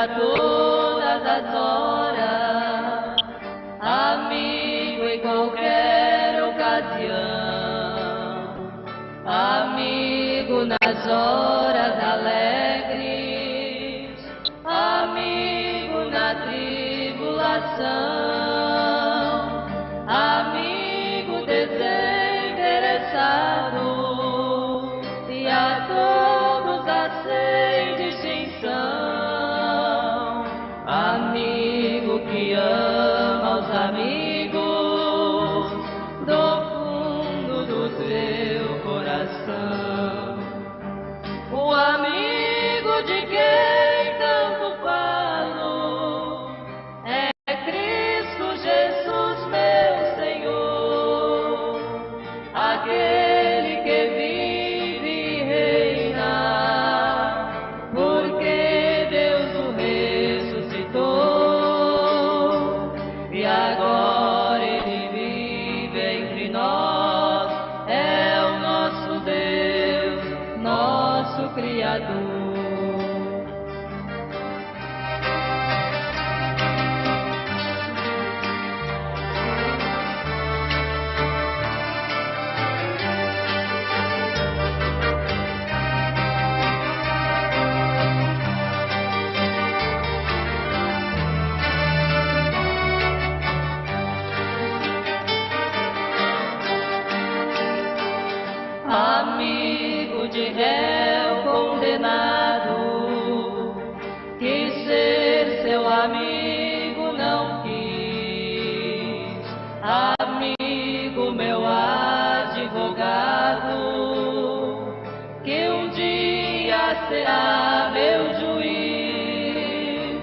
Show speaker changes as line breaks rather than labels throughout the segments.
pra todas as horas, amigo em qualquer ocasião, amigo nas horas alegres, amigo na tribulação, amigo desinteressado e a todos sem distinção, amigo que ama os amigos do fundo do teu coração, o amigo de quem tanto falo é Cristo Jesus, meu Senhor, aquele que vive e reina, porque Deus o ressuscitou e agora Ele vive entre nós, é o nosso Deus, nosso Criador. Amigo de réu condenado, que ser seu amigo não quis, amigo meu advogado, que um dia será meu juiz,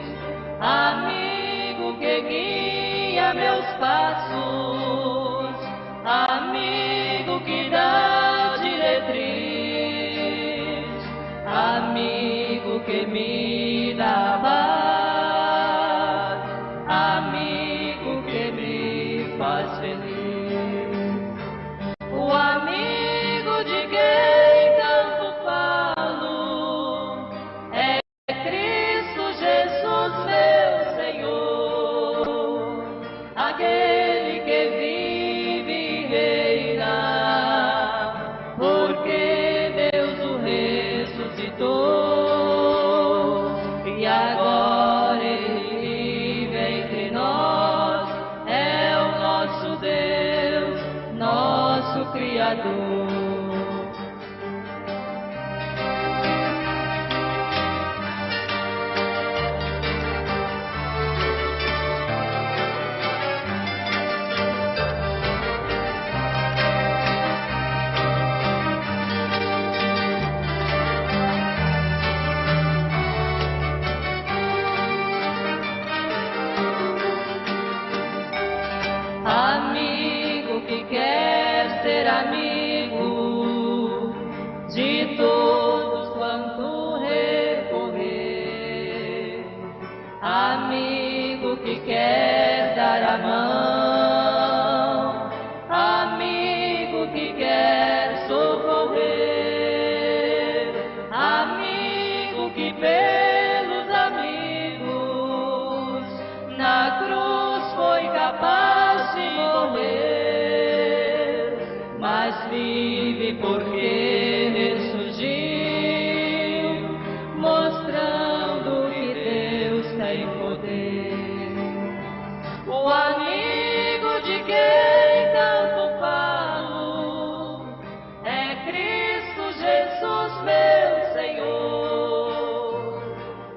amigo que guia meus passos, amigo que dá diretriz, amigo que me dá paz, amigo que me faz feliz, o amigo de quem tanto falo é Cristo Jesus, meu Senhor, aquele que vive e reina, porque Deus o ressuscitou e agora Ele vive entre nós, é o nosso Deus, nosso Criador. Amigo que quer ser amigo de todos quanto recorrer, amigo que quer dar a mão, amigo que quer socorrer, amigo que pelos amigos na cruz foi capaz de morrer, mas vive porque ressurgiu, mostrando que Deus tem poder. O amigo de quem tanto falo é Cristo Jesus, meu Senhor,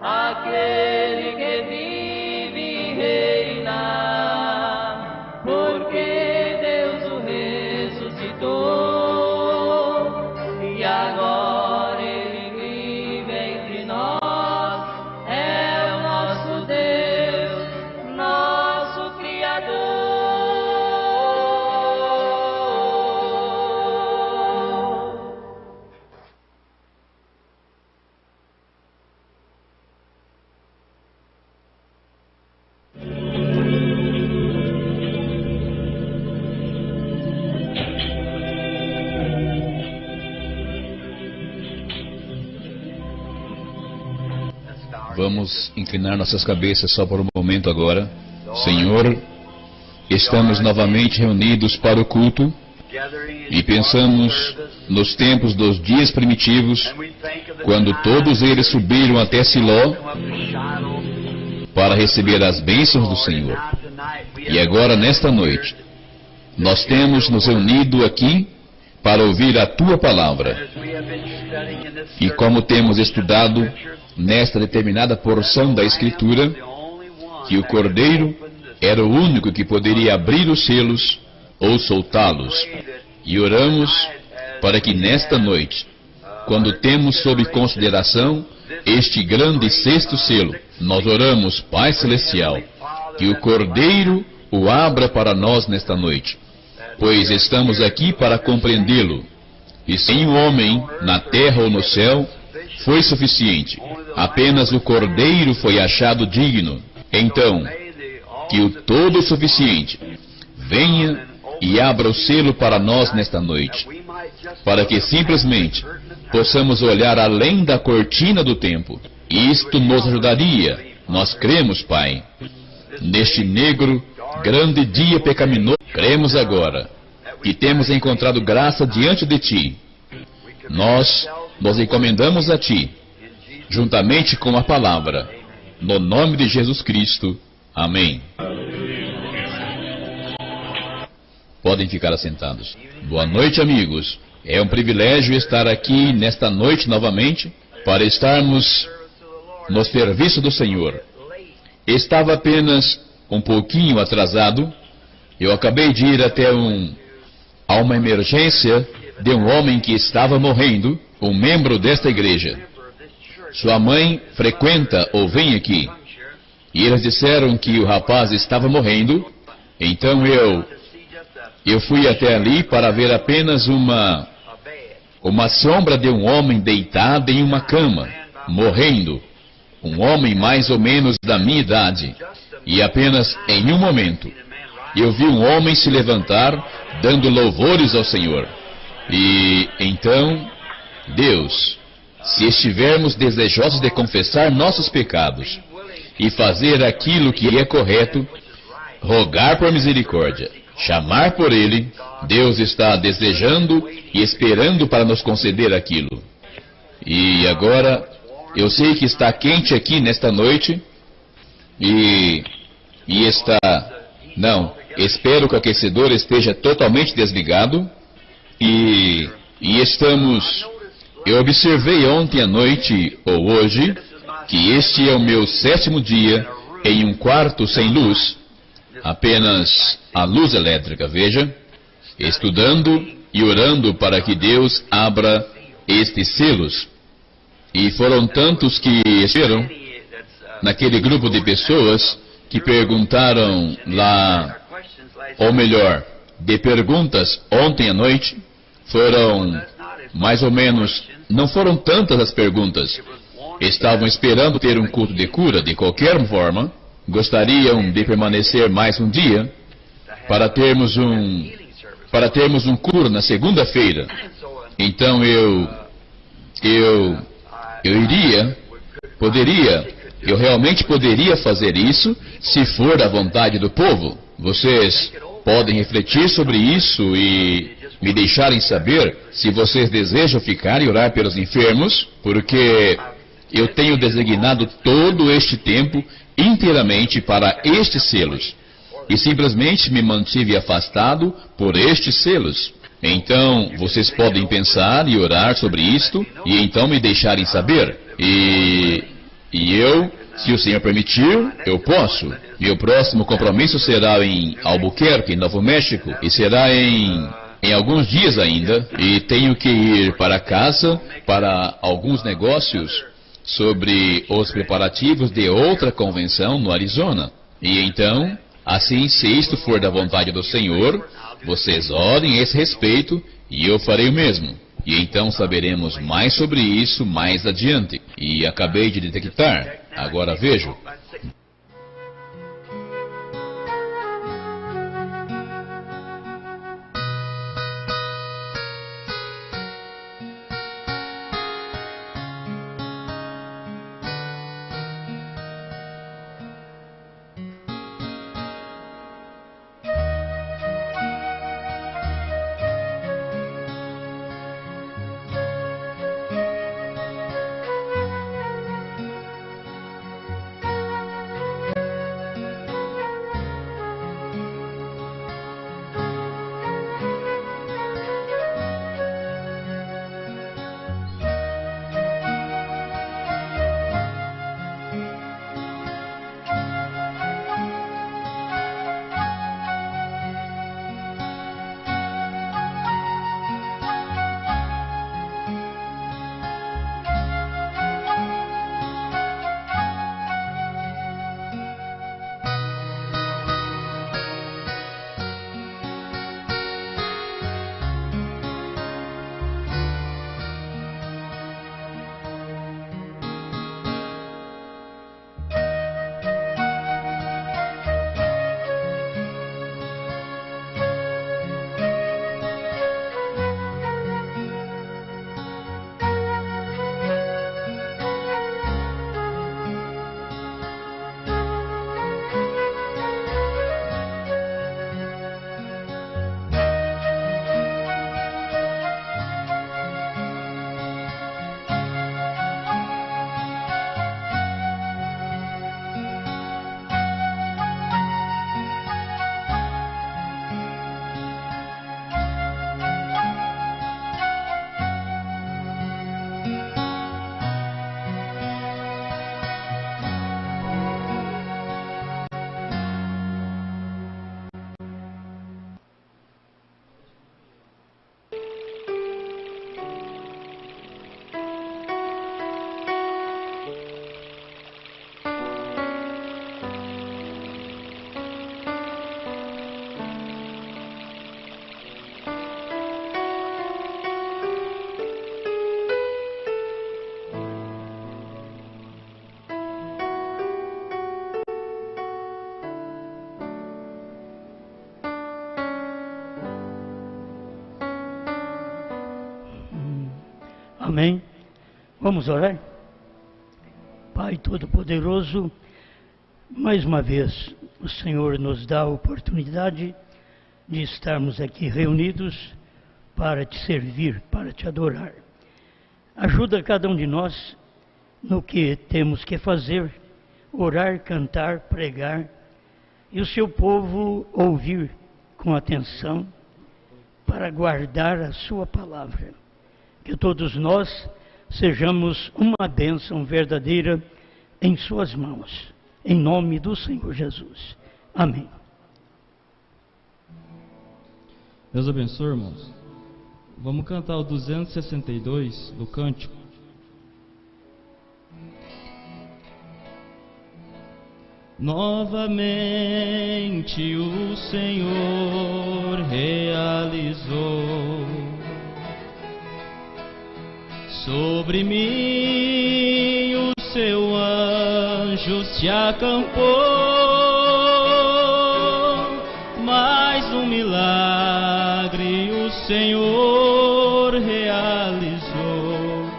aquele que vive e reina, porque Deus o ressuscitou e agora Ele vive entre nós, é o nosso Deus, nosso Criador.
Vamos inclinar nossas cabeças só por um momento agora. Senhor, estamos novamente reunidos para o culto e pensamos nos tempos dos dias primitivos, quando todos eles subiram até Siló para receber as bênçãos do Senhor. E agora, nesta noite, nós temos nos reunido aqui para ouvir a Tua Palavra. E como temos estudado nesta determinada porção da Escritura, que o Cordeiro era o único que poderia abrir os selos ou soltá-los. E oramos para que nesta noite, quando temos sob consideração este grande sexto selo, nós oramos, Pai Celestial, que o Cordeiro o abra para nós nesta noite, pois estamos aqui para compreendê-lo. E sem o homem, na terra ou no céu, foi suficiente. Apenas o Cordeiro foi achado digno. Então, que o Todo-Suficiente venha e abra o selo para nós nesta noite, para que simplesmente possamos olhar além da cortina do tempo. Isto nos ajudaria. Nós cremos, Pai, neste negro, grande dia pecaminoso. Cremos agora que temos encontrado graça diante de Ti. Nós nos encomendamos a Ti, juntamente com a palavra, no nome de Jesus Cristo. Amém. Podem ficar assentados. Boa noite, amigos. É um privilégio estar aqui nesta noite novamente para estarmos no serviço do Senhor. Estava apenas um pouquinho atrasado. Eu acabei de ir até a uma emergência de um homem que estava morrendo, um membro desta igreja. Sua mãe frequenta ou vem aqui. E eles disseram que o rapaz estava morrendo. Então eu fui até ali para ver apenas uma sombra de um homem deitado em uma cama, morrendo. Um homem mais ou menos da minha idade. E apenas em um momento, eu vi um homem se levantar, dando louvores ao Senhor. E então, Deus, se estivermos desejosos de confessar nossos pecados e fazer aquilo que é correto, rogar por misericórdia, chamar por Ele, Deus está desejando e esperando para nos conceder aquilo. E agora, eu sei que está quente aqui nesta noite, e está... Não, espero que o aquecedor esteja totalmente desligado, e estamos... Eu observei ontem à noite, ou hoje, que este é o meu 7º dia em um quarto sem luz, apenas a luz elétrica, veja, estudando e orando para que Deus abra estes selos. E foram tantos que esperam, naquele grupo de pessoas que perguntaram lá, ou melhor, de perguntas ontem à noite, foram mais ou menos, não foram tantas as perguntas. Estavam esperando ter um culto de cura de qualquer forma, gostariam de permanecer mais um dia, para termos um culto na segunda-feira. Então eu realmente poderia fazer isso, se for da vontade do povo. Vocês podem refletir sobre isso e me deixarem saber se vocês desejam ficar e orar pelos enfermos, porque eu tenho designado todo este tempo inteiramente para estes selos, e simplesmente me mantive afastado por estes selos. Então, vocês podem pensar e orar sobre isto, e então me deixarem saber. E eu, se o Senhor permitir, eu posso. Meu próximo compromisso será em Albuquerque, Novo México, e será em alguns dias ainda, e tenho que ir para casa para alguns negócios sobre os preparativos de outra convenção no Arizona. E então, assim, se isto for da vontade do Senhor, vocês orem a esse respeito, e eu farei o mesmo. E então saberemos mais sobre isso mais adiante. E acabei de detectar, agora vejo.
Amém? Vamos orar? Pai Todo-Poderoso, mais uma vez o Senhor nos dá a oportunidade de estarmos aqui reunidos para te servir, para te adorar. Ajuda cada um de nós no que temos que fazer, orar, cantar, pregar, e o seu povo ouvir com atenção para guardar a sua palavra. Que todos nós sejamos uma bênção verdadeira em suas mãos. Em nome do Senhor Jesus. Amém.
Deus abençoe, irmãos. Vamos cantar o 262 do cântico. Novamente o Senhor realizou sobre mim, o seu anjo se acampou. Mais um milagre o Senhor realizou.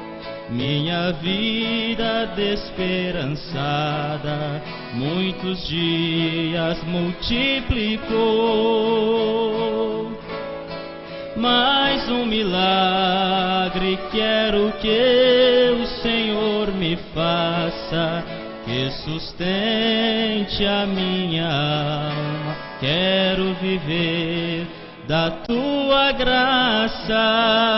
Minha vida desesperançada muitos dias multiplicou. Mais um milagre quero que o Senhor me faça, que sustente a minha alma. Quero viver da tua graça.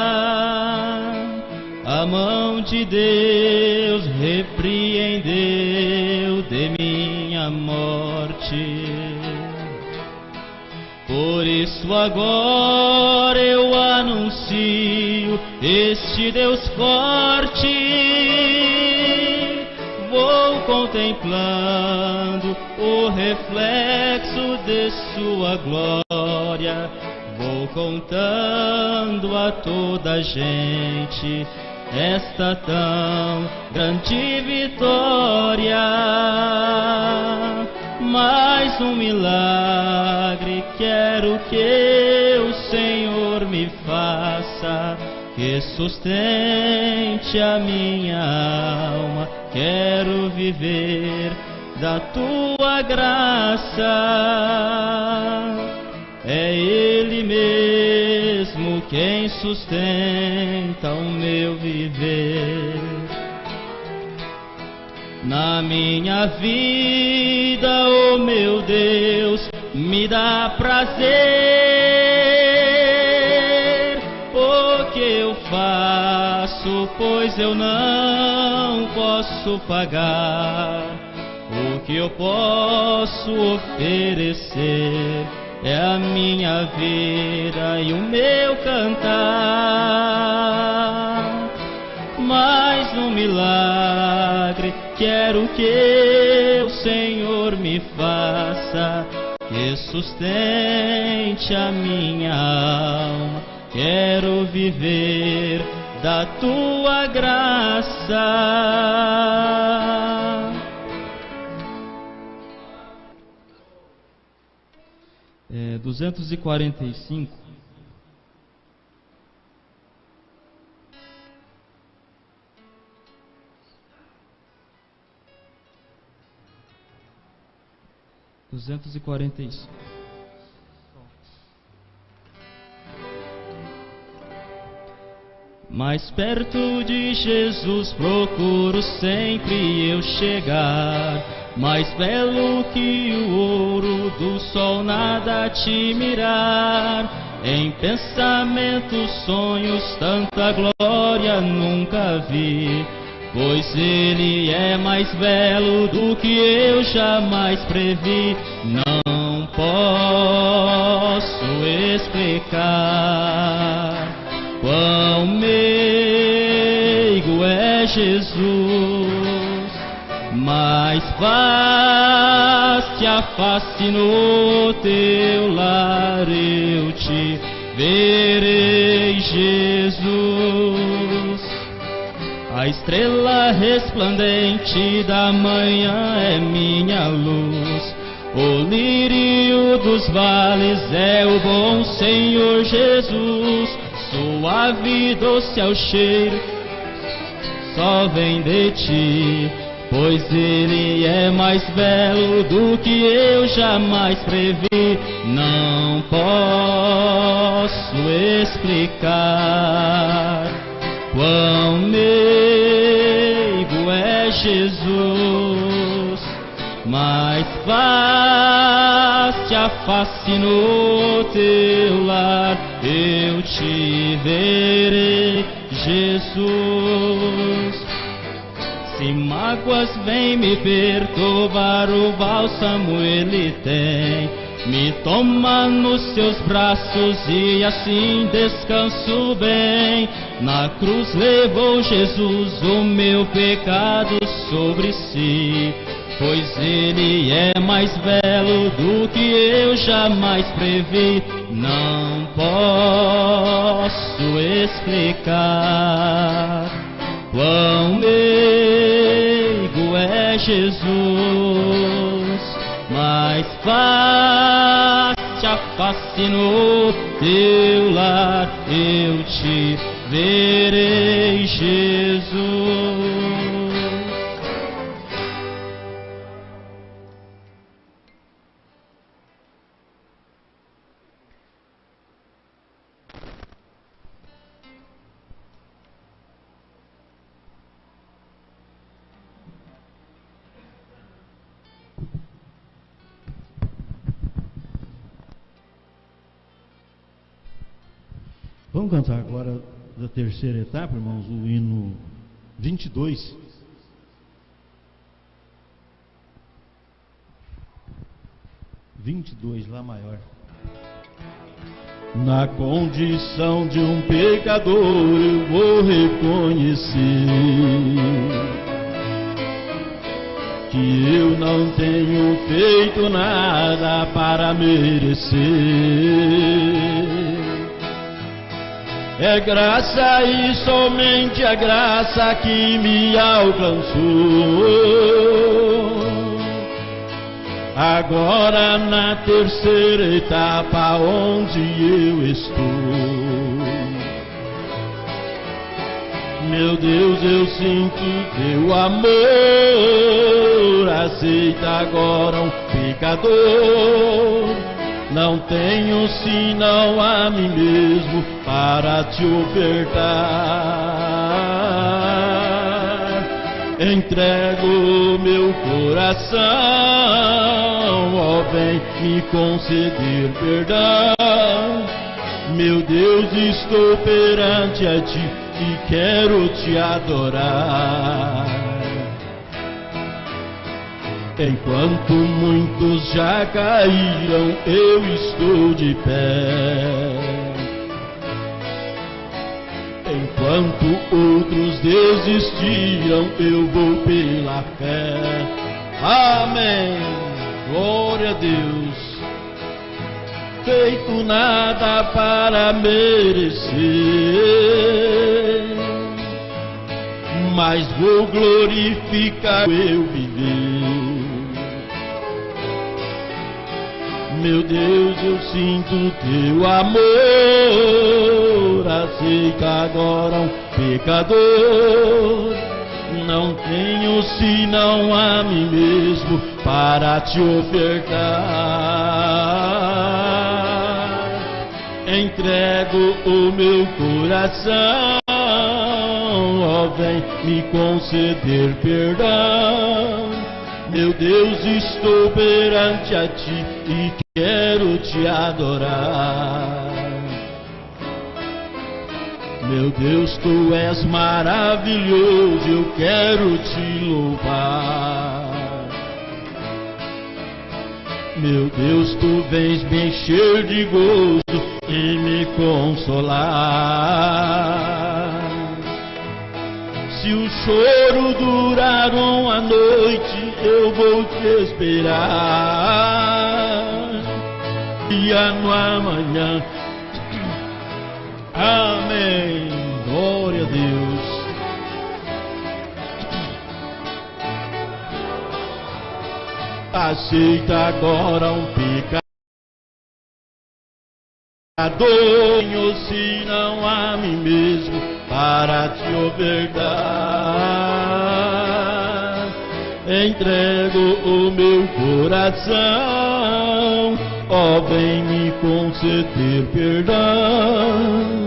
A mão de Deus repreendeu de minha morte. Por isso agora eu anuncio este Deus forte. Vou contemplando o reflexo de sua glória. Vou contando a toda a gente esta tão grande vitória. Mais um milagre quero que o Senhor me faça, que sustente a minha alma. Quero viver da tua graça. É Ele mesmo quem sustenta o meu viver. Na minha vida, oh meu Deus, me dá prazer o que eu faço, pois eu não posso pagar. O que eu posso oferecer é a minha vida e o meu cantar. Mais um milagre quero que o Senhor me faça, que sustente a minha alma. Quero viver da tua graça. 245. Mais perto de Jesus procuro sempre eu chegar, mais belo que o ouro do sol nada te mirar. Em pensamentos, sonhos, tanta glória nunca vi, pois Ele é mais belo do que eu jamais previ. Não posso explicar quão meigo é Jesus, mas face a face no teu lar eu te verei, Jesus. A estrela resplandente da manhã é minha luz, o lírio dos vales é o bom Senhor Jesus. Suave e doce ao cheiro, só vem de ti, pois ele é mais belo do que eu jamais previ. Não posso explicar quão meigo é Jesus, mas face a face no teu lar eu te verei, Jesus. Se mágoas vêm me perturbar, o bálsamo ele tem, me toma nos seus braços e assim descanso bem. Na cruz levou Jesus o meu pecado sobre si, pois ele é mais belo do que eu jamais previ. Não posso explicar quão meigo é Jesus, mas face a face no teu lar eu te verei, Jesus.
Vamos cantar agora da terceira etapa, irmãos, o hino 22. Lá maior. Na condição de um pecador eu vou reconhecer que eu não tenho feito nada para merecer. É graça e somente a graça que me alcançou. Agora na terceira etapa onde eu estou, meu Deus, eu sinto teu amor. Aceita agora um pecador. Não tenho senão a mim mesmo para te ofertar. Entrego meu coração, ó, vem me conceder perdão. Meu Deus, estou perante a ti e quero te adorar. Enquanto muitos já caíram, eu estou de pé. Enquanto outros desistiram, eu vou pela fé. Amém. Glória a Deus. Feito nada para merecer, mas vou glorificar eu viver. Meu Deus, eu sinto teu amor. Aceita agora um pecador. Não tenho senão a mim mesmo para te ofertar. Entrego o meu coração, ó, vem me conceder perdão. Meu Deus, estou perante a ti e quero te adorar. Meu Deus, tu és maravilhoso, eu quero te louvar. Meu Deus, tu vens me encher de gozo e me consolar. Se o choro durar uma noite, eu vou te esperar. E no amanhã, amém, glória a Deus. Aceita agora um pecador, se não a mim mesmo para te ofertar. Entrego o meu coração, ó, vem me conceder perdão.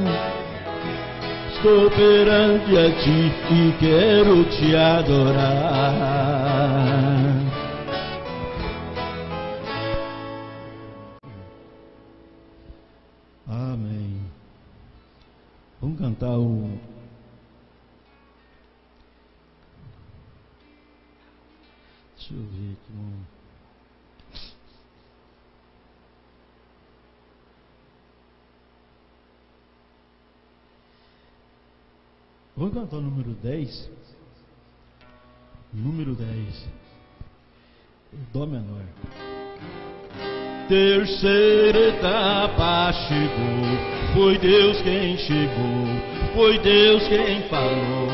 Estou perante a ti e quero te adorar. Amém. Vamos cantar o... Deixa eu ver aqui um... Vamos cantar o número 10. Número 10. Dó menor. Terceira etapa chegou. Foi Deus quem chegou. Foi Deus quem falou.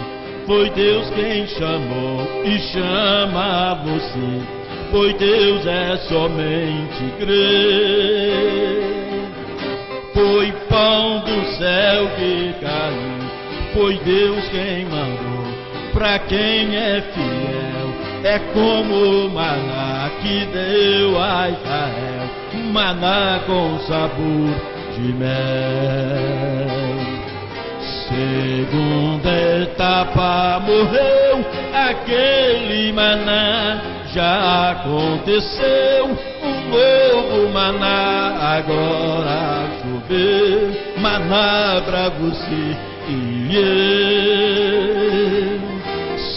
Foi Deus quem chamou e chama você. Foi Deus, é somente crer. Foi pão do céu que caiu. Foi Deus quem mandou, pra quem é fiel, é como o maná que deu a Israel, maná com sabor de mel. Segunda etapa morreu, aquele maná já aconteceu, um novo maná agora choveu, maná pra você e eu.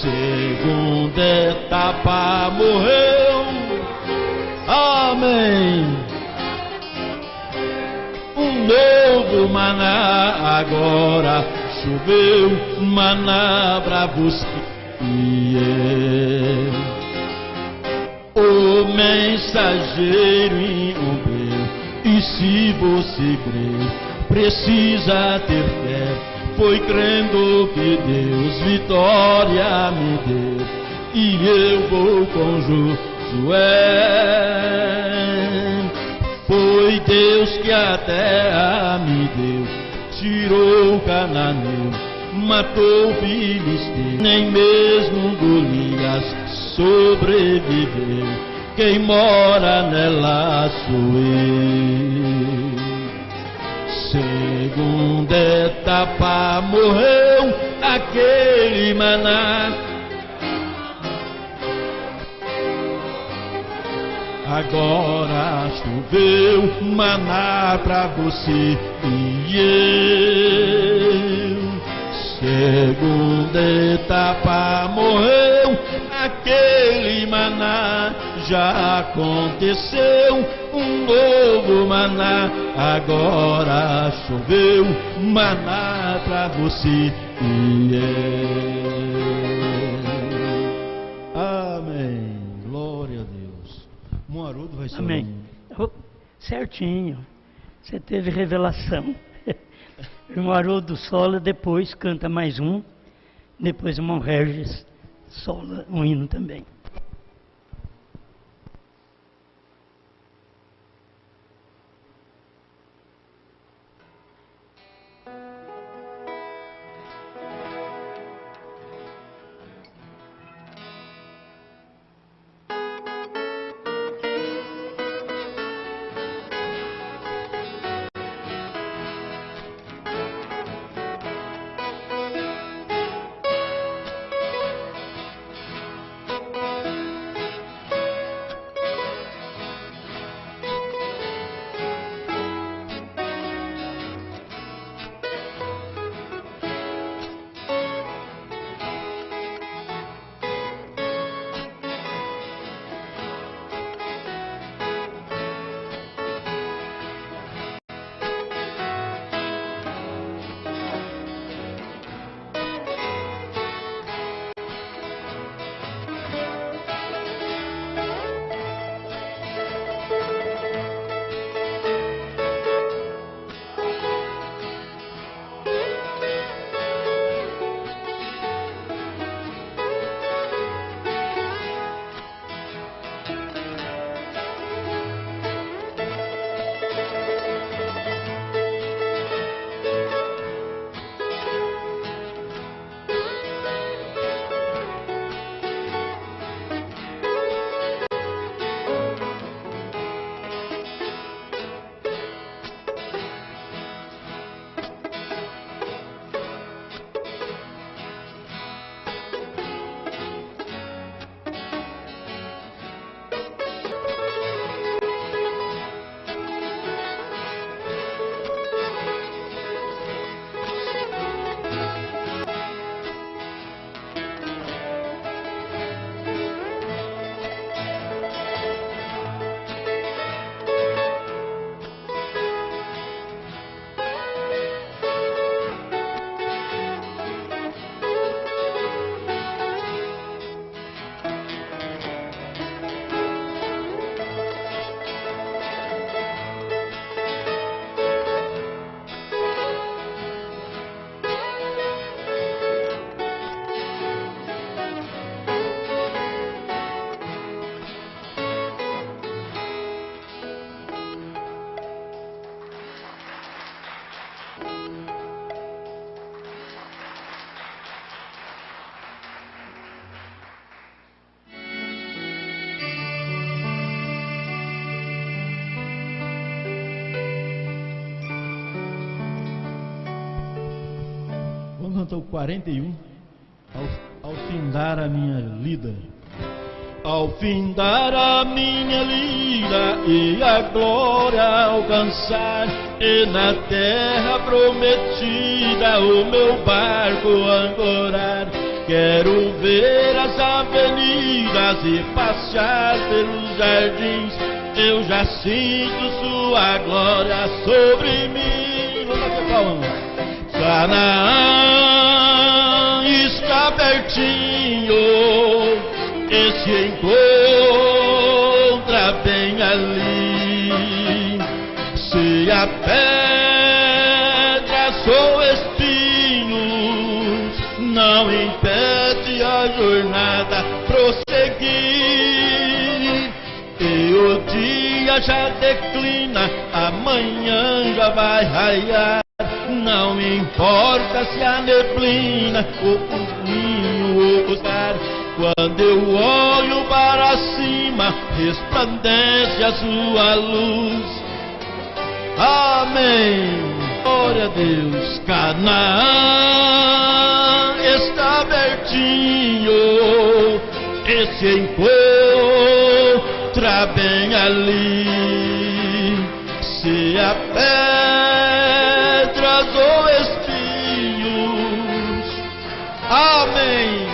Segunda etapa morreu, amém. Um novo maná agora choveu, maná pra você e eu. O mensageiro incumpriu, e se você crer, precisa ter fé. Foi crendo que Deus vitória me deu, e eu vou com Josué. Foi Deus que a terra me deu, tirou o cananeu, matou o filisteu, nem mesmo Golias sobreviveu. Quem mora nela sou eu. Segunda etapa morreu, aquele maná agora choveu, maná pra você e eu. Segunda etapa morreu, aquele maná já aconteceu, um novo maná agora choveu, maná pra você e eu. Amém. Glória a Deus. Moarudo vai ser.
Amém. Certinho. Você teve revelação. O irmão Haroldo sola, depois canta mais um, depois o irmão Regis sola um hino também.
canta o 41, ao findar a minha lida. Ao findar a minha lida e a glória alcançar, e na terra prometida o meu barco ancorar, quero ver as avenidas e passear pelos jardins. Eu já sinto sua glória sobre mim. Vamos aqui, calma. Canaã está pertinho, e se encontra bem ali. Se a pedra sou espinhos, não impede a jornada prosseguir. E o dia já declina, amanhã já vai raiar. Não me importa se a neblina o caminho buscar. Quando eu olho para cima, resplandece a sua luz. Amém. Glória a Deus. Canaã está pertinho, e se encontra bem ali. Se a pedras ou espinhos. Amém.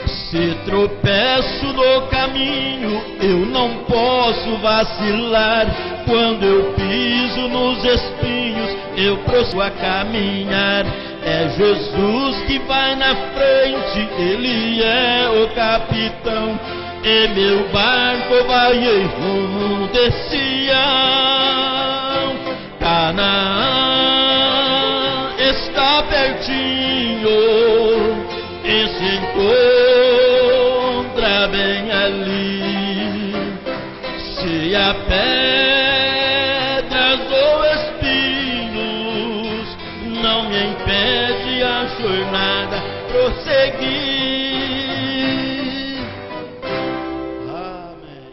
Se tropeço no caminho, eu não posso vacilar. Quando eu piso nos espinhos, eu prossigo a caminhar. É Jesus que vai na frente, Ele é o capitão, e meu barco vai em rumo de Sião. Canaã está pertinho, e se encontra bem ali. Se a pedras ou espinhos, não me impede a jornada prosseguir. Amém.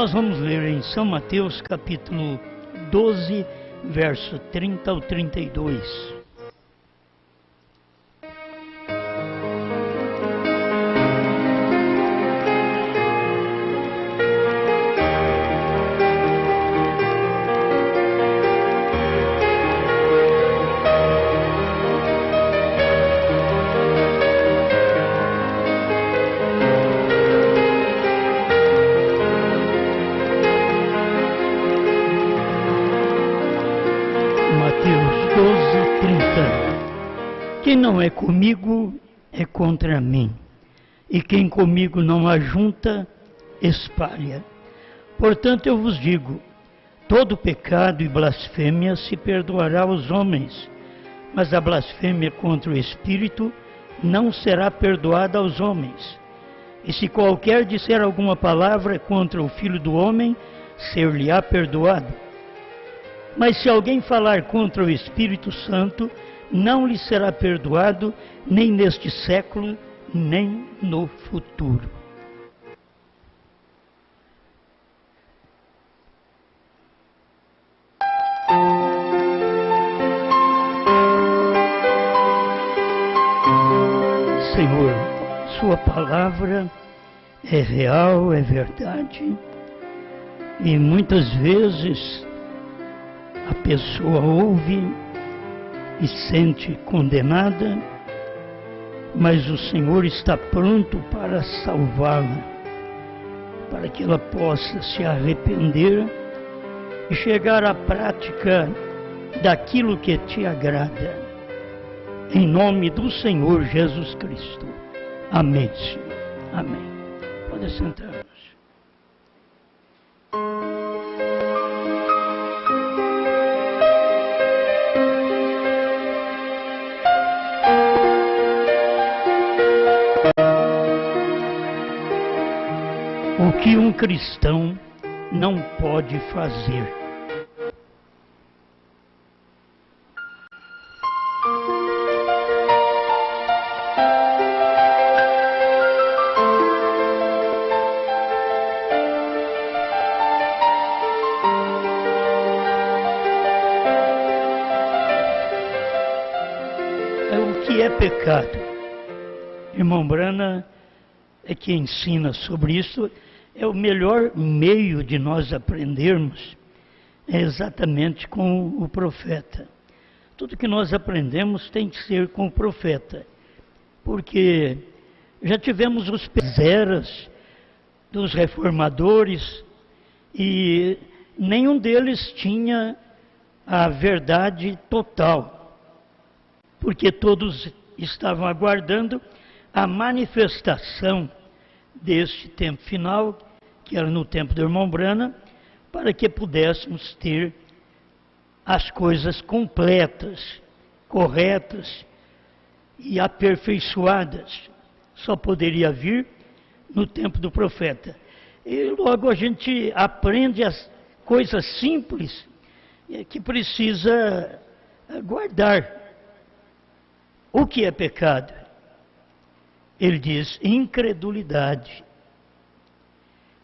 nós vamos ler em São Mateus capítulo 12, verso 30 ao 32. Quem não é comigo é contra mim, e quem comigo não ajunta, espalha. Portanto, eu vos digo, todo pecado e blasfêmia se perdoará aos homens, mas a blasfêmia contra o Espírito não será perdoada aos homens. E se qualquer disser alguma palavra contra o Filho do Homem, ser-lhe-á perdoado. Mas se alguém falar contra o Espírito Santo, não lhe será perdoado, nem neste século, nem no futuro. Senhor, Sua palavra é real, é verdade, e muitas vezes a pessoa ouve e sente condenada, mas o Senhor está pronto para salvá-la, para que ela possa se arrepender e chegar à prática daquilo que te agrada. Em nome do Senhor Jesus Cristo. Amém, Senhor. Amém. Pode sentar-nos. O que um cristão não pode fazer. O que é pecado? Irmão Brana é que ensina sobre isso. É o melhor meio de nós aprendermos, é exatamente com o profeta. Tudo que nós aprendemos tem que ser com o profeta, porque já tivemos os eras dos reformadores e nenhum deles tinha a verdade total, porque todos estavam aguardando a manifestação deste tempo final, que era no tempo do irmão Brana, para que pudéssemos ter as coisas completas, corretas e aperfeiçoadas. Só poderia vir no tempo do profeta. E logo a gente aprende as coisas simples que precisa guardar. O que é pecado? Ele diz incredulidade.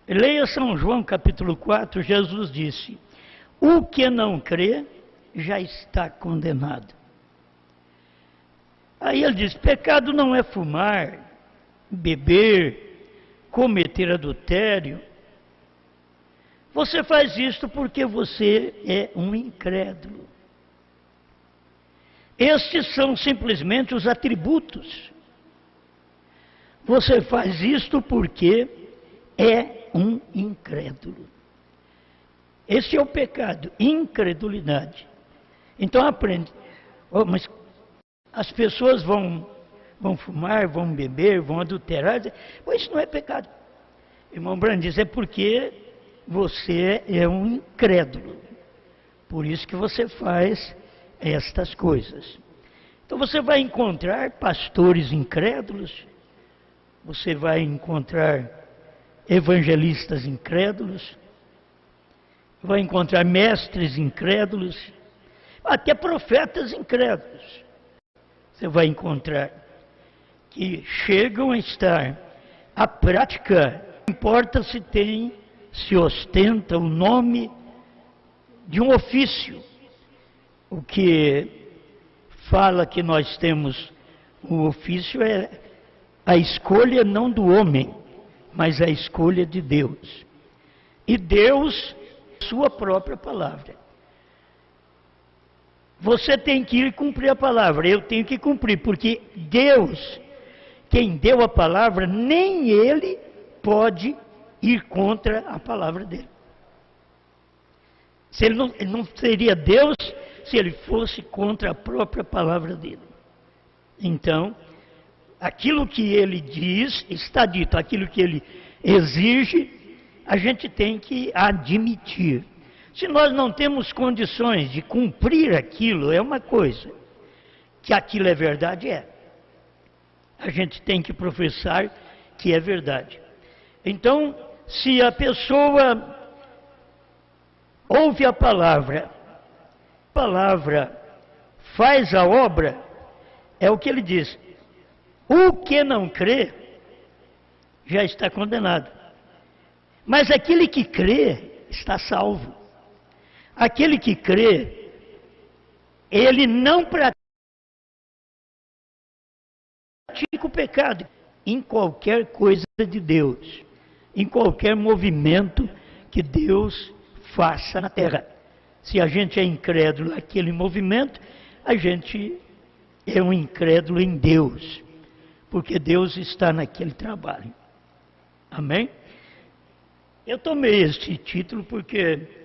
Leia São João capítulo 4, Jesus disse: o que não crê já está condenado. Aí ele diz: pecado não é fumar, beber, cometer adultério. Você faz isto porque você é um incrédulo. Estes são simplesmente os atributos. Você faz isto porque é um incrédulo. Esse é o pecado, incredulidade. Então aprende. Oh, mas as pessoas vão fumar, vão beber, vão adulterar. Pois isso não é pecado. Irmão Brando diz, é porque você é um incrédulo. Por isso que você faz estas coisas. Então você vai encontrar pastores incrédulos, você vai encontrar evangelistas incrédulos, vai encontrar mestres incrédulos, até profetas incrédulos. Você vai encontrar que chegam a estar a prática, não importa se tem se ostenta o nome de um ofício, o que fala que nós temos o ofício é a escolha não do homem, mas a escolha de Deus. E Deus, sua própria palavra. Você tem que ir cumprir a palavra, eu tenho que cumprir, porque Deus, quem deu a palavra, nem Ele pode ir contra a palavra dele. Se ele não seria Deus se ele fosse contra a própria palavra dele. Então, aquilo que ele diz está dito, aquilo que ele exige, a gente tem que admitir. Se nós não temos condições de cumprir aquilo, é uma coisa. Que aquilo é verdade, é. A gente tem que professar que é verdade. Então, se a pessoa ouve a palavra faz a obra, é o que ele diz. O que não crê, já está condenado. Mas aquele que crê, está salvo. Aquele que crê, ele não pratica o pecado em qualquer coisa de Deus, em qualquer movimento que Deus faça na terra. Se a gente é incrédulo naquele movimento, a gente é um incrédulo em Deus, porque Deus está naquele trabalho. Amém? Eu tomei este título porque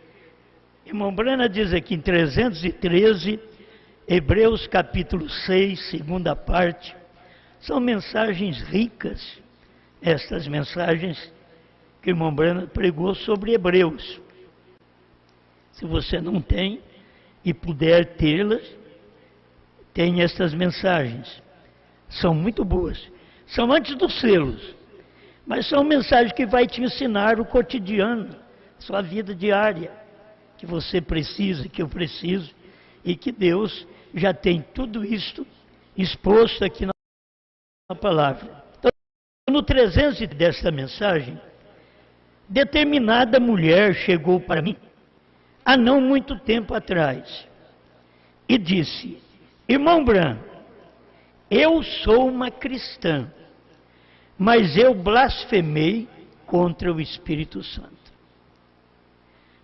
irmão Brana diz aqui em 313, Hebreus capítulo 6, segunda parte, são mensagens ricas, estas mensagens que o irmão Brana pregou sobre Hebreus. Se você não tem e puder tê-las, tem estas mensagens. São muito boas. São antes dos selos, mas são mensagens que vai te ensinar o cotidiano, sua vida diária, que você precisa, que eu preciso, e que Deus já tem tudo isto exposto aqui na palavra. Então, no 300 desta mensagem, determinada mulher chegou para mim, há não muito tempo atrás, e disse: irmão Branco, eu sou uma cristã, mas eu blasfemei contra o Espírito Santo.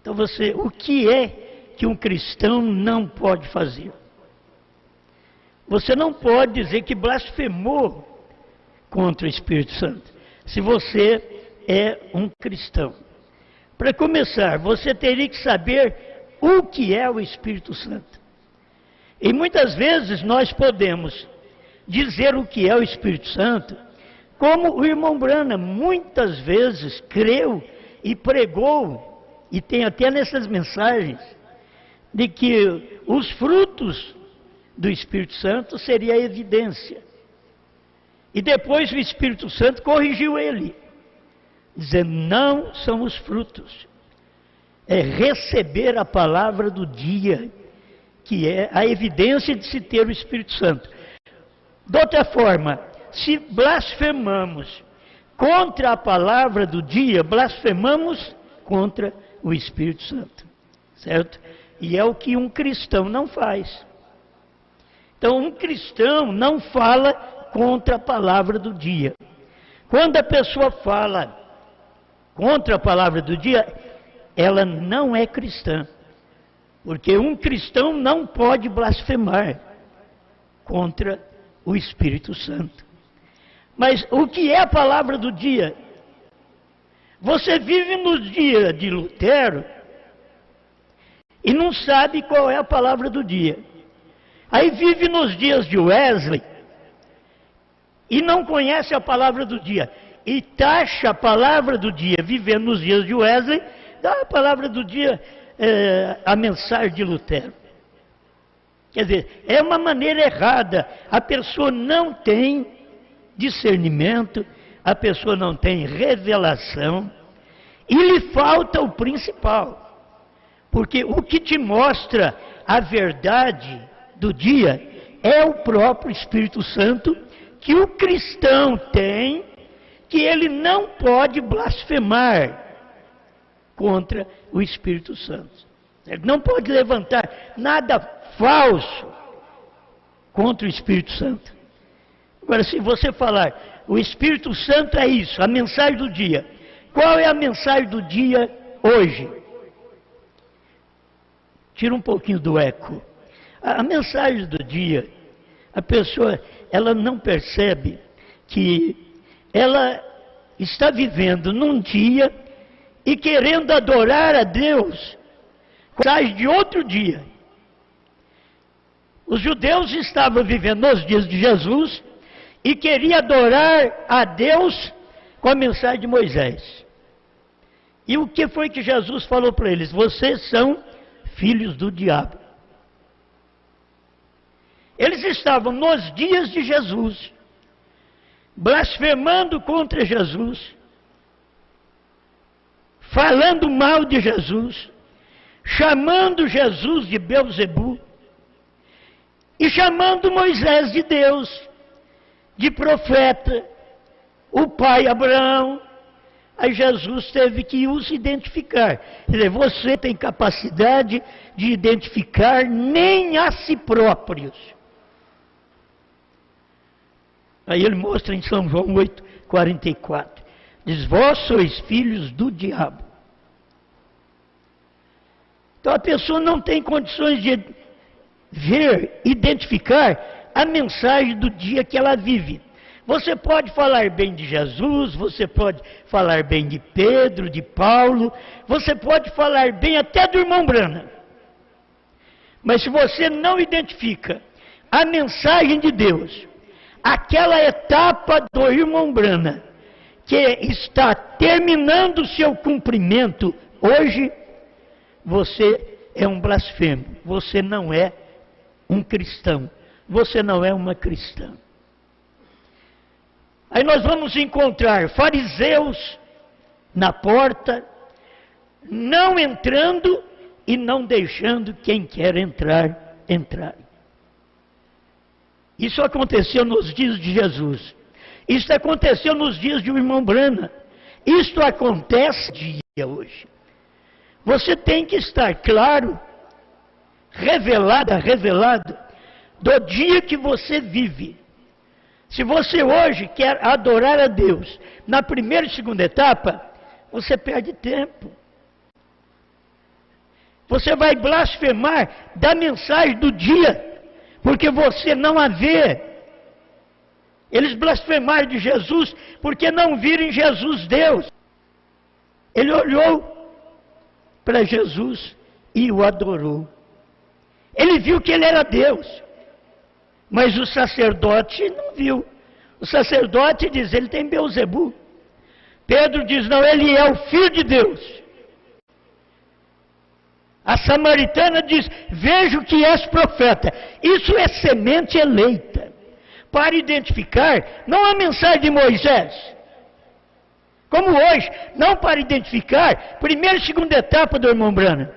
Então o que é que um cristão não pode fazer? Você não pode dizer que blasfemou contra o Espírito Santo, se você é um cristão. Para começar, você teria que saber o que é o Espírito Santo. E muitas vezes nós podemos dizer o que é o Espírito Santo, como o irmão Brana muitas vezes creu e pregou, e tem até nessas mensagens, de que os frutos do Espírito Santo seria a evidência. E depois o Espírito Santo corrigiu ele, dizendo: não são os frutos, é receber a palavra do dia, que é a evidência de se ter o Espírito Santo. De outra forma, se blasfemamos contra a palavra do dia, blasfemamos contra o Espírito Santo, certo? E é o que um cristão não faz. Então, um cristão não fala contra a palavra do dia. Quando a pessoa fala contra a palavra do dia, ela não é cristã. Porque um cristão não pode blasfemar contra o Espírito Santo. Mas o que é a palavra do dia? Você vive nos dias de Lutero e não sabe qual é a palavra do dia. Aí vive nos dias de Wesley e não conhece a palavra do dia. E taxa a palavra do dia, vivendo nos dias de Wesley, dá a palavra do dia, a mensagem de Lutero. Quer dizer, é uma maneira errada. A pessoa não tem discernimento, a pessoa não tem revelação, e lhe falta o principal. Porque o que te mostra a verdade do dia é o próprio Espírito Santo, que o cristão tem, que ele não pode blasfemar contra o Espírito Santo. Ele não pode levantar nada falso contra o Espírito Santo. Agora, se você falar, o Espírito Santo é isso, a mensagem do dia. Qual é a mensagem do dia hoje? Tira um pouquinho do eco. A mensagem do dia, a pessoa, ela não percebe que ela está vivendo num dia e querendo adorar a Deus, sai de outro dia. Os judeus estavam vivendo nos dias de Jesus e queriam adorar a Deus com a mensagem de Moisés. E o que foi que Jesus falou para eles? Vocês são filhos do diabo. Eles estavam nos dias de Jesus, blasfemando contra Jesus, falando mal de Jesus, chamando Jesus de Belzebu, e chamando Moisés de Deus, de profeta, o pai Abraão. Aí Jesus teve que os identificar. Quer dizer, você tem capacidade de identificar nem a si próprios. Aí ele mostra em São João 8,44. Diz, vós sois filhos do diabo. Então a pessoa não tem condições de ver, identificar a mensagem do dia que ela vive. Você pode falar bem de Jesus, você pode falar bem de Pedro, de Paulo, você pode falar bem até do irmão Branham. Mas se você não identifica a mensagem de Deus, aquela etapa do irmão Branham, que está terminando o seu cumprimento hoje, você é um blasfemo, você não é um cristão, você não é uma cristã. Aí nós vamos encontrar fariseus na porta, não entrando e não deixando quem quer entrar, entrar. Isso aconteceu nos dias de Jesus. Isso aconteceu nos dias do irmão Branham. Isto acontece dia hoje. Você tem que estar claro, revelado, do dia que você vive. Se você hoje quer adorar a Deus na primeira e segunda etapa, você perde tempo. Você vai blasfemar da mensagem do dia, porque você não a vê. Eles blasfemaram de Jesus porque não viram em Jesus Deus. Ele olhou para Jesus e o adorou. Ele viu que ele era Deus. Mas o sacerdote não viu. O sacerdote diz, ele tem Belzebu. Pedro diz, não, ele é o Filho de Deus. A samaritana diz, vejo que és profeta. Isso é semente eleita para identificar, não a mensagem de Moisés, como hoje, não para identificar primeira e segunda etapa do irmão Branham.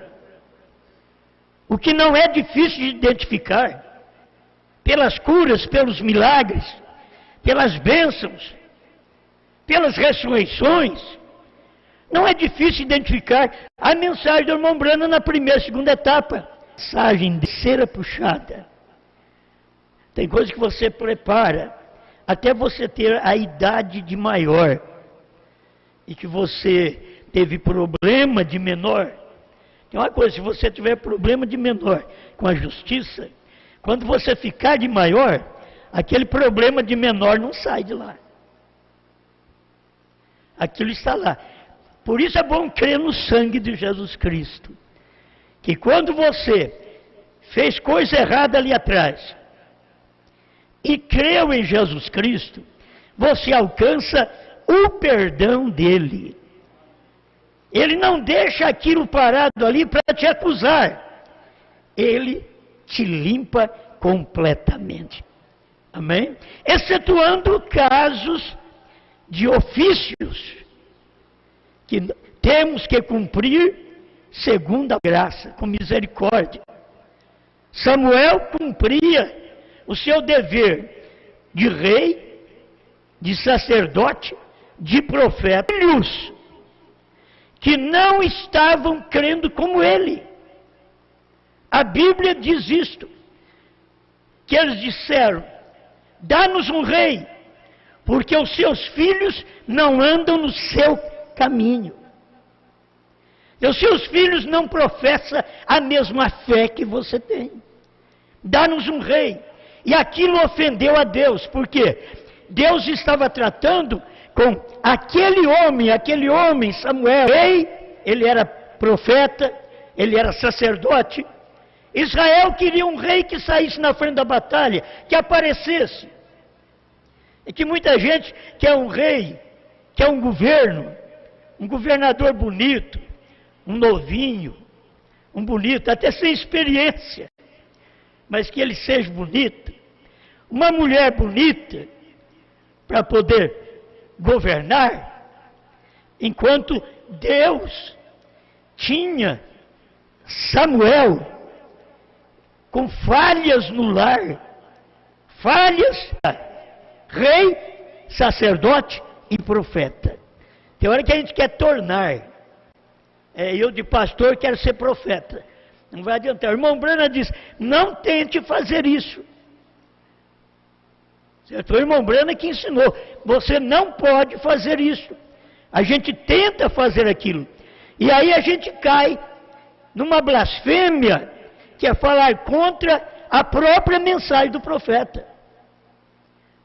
O que não é difícil de identificar, pelas curas, pelos milagres, pelas bênçãos, pelas ressurreições, não é difícil identificar a mensagem do irmão Branham na primeira e segunda etapa. Mensagem de cera puxada. Tem coisa que você prepara até você ter a idade de maior e que você teve problema de menor. Tem uma coisa, se você tiver problema de menor com a justiça, quando você ficar de maior, aquele problema de menor não sai de lá. Aquilo está lá. Por isso é bom crer no sangue de Jesus Cristo. Que quando você fez coisa errada ali atrás e creu em Jesus Cristo, você alcança o perdão dele. Ele não deixa aquilo parado ali para te acusar. Ele te limpa completamente. Amém? Excetuando casos de ofícios que temos que cumprir segundo a graça, com misericórdia. Samuel cumpria o seu dever de rei, de sacerdote, de profeta, que não estavam crendo como ele. A Bíblia diz isto, que eles disseram: dá-nos um rei, porque os seus filhos não andam no seu caminho. Os seus filhos não professam a mesma fé que você tem. Dá-nos um rei. E aquilo ofendeu a Deus, porque Deus estava tratando com aquele homem, Samuel, rei, ele era profeta, ele era sacerdote. Israel queria um rei que saísse na frente da batalha, que aparecesse. E que muita gente quer um rei, quer um governo, um governador bonito, um novinho, um bonito, até sem experiência, mas que ele seja bonito, uma mulher bonita, para poder governar, enquanto Deus tinha Samuel com falhas no lar, falhas, rei, sacerdote e profeta. Tem hora que a gente quer tornar, eu de pastor quero ser profeta, não vai adiantar. O irmão Brana diz: não tente fazer isso. Certo? O irmão Brana que ensinou: você não pode fazer isso. A gente tenta fazer aquilo, e aí a gente cai numa blasfêmia, que é falar contra a própria mensagem do profeta.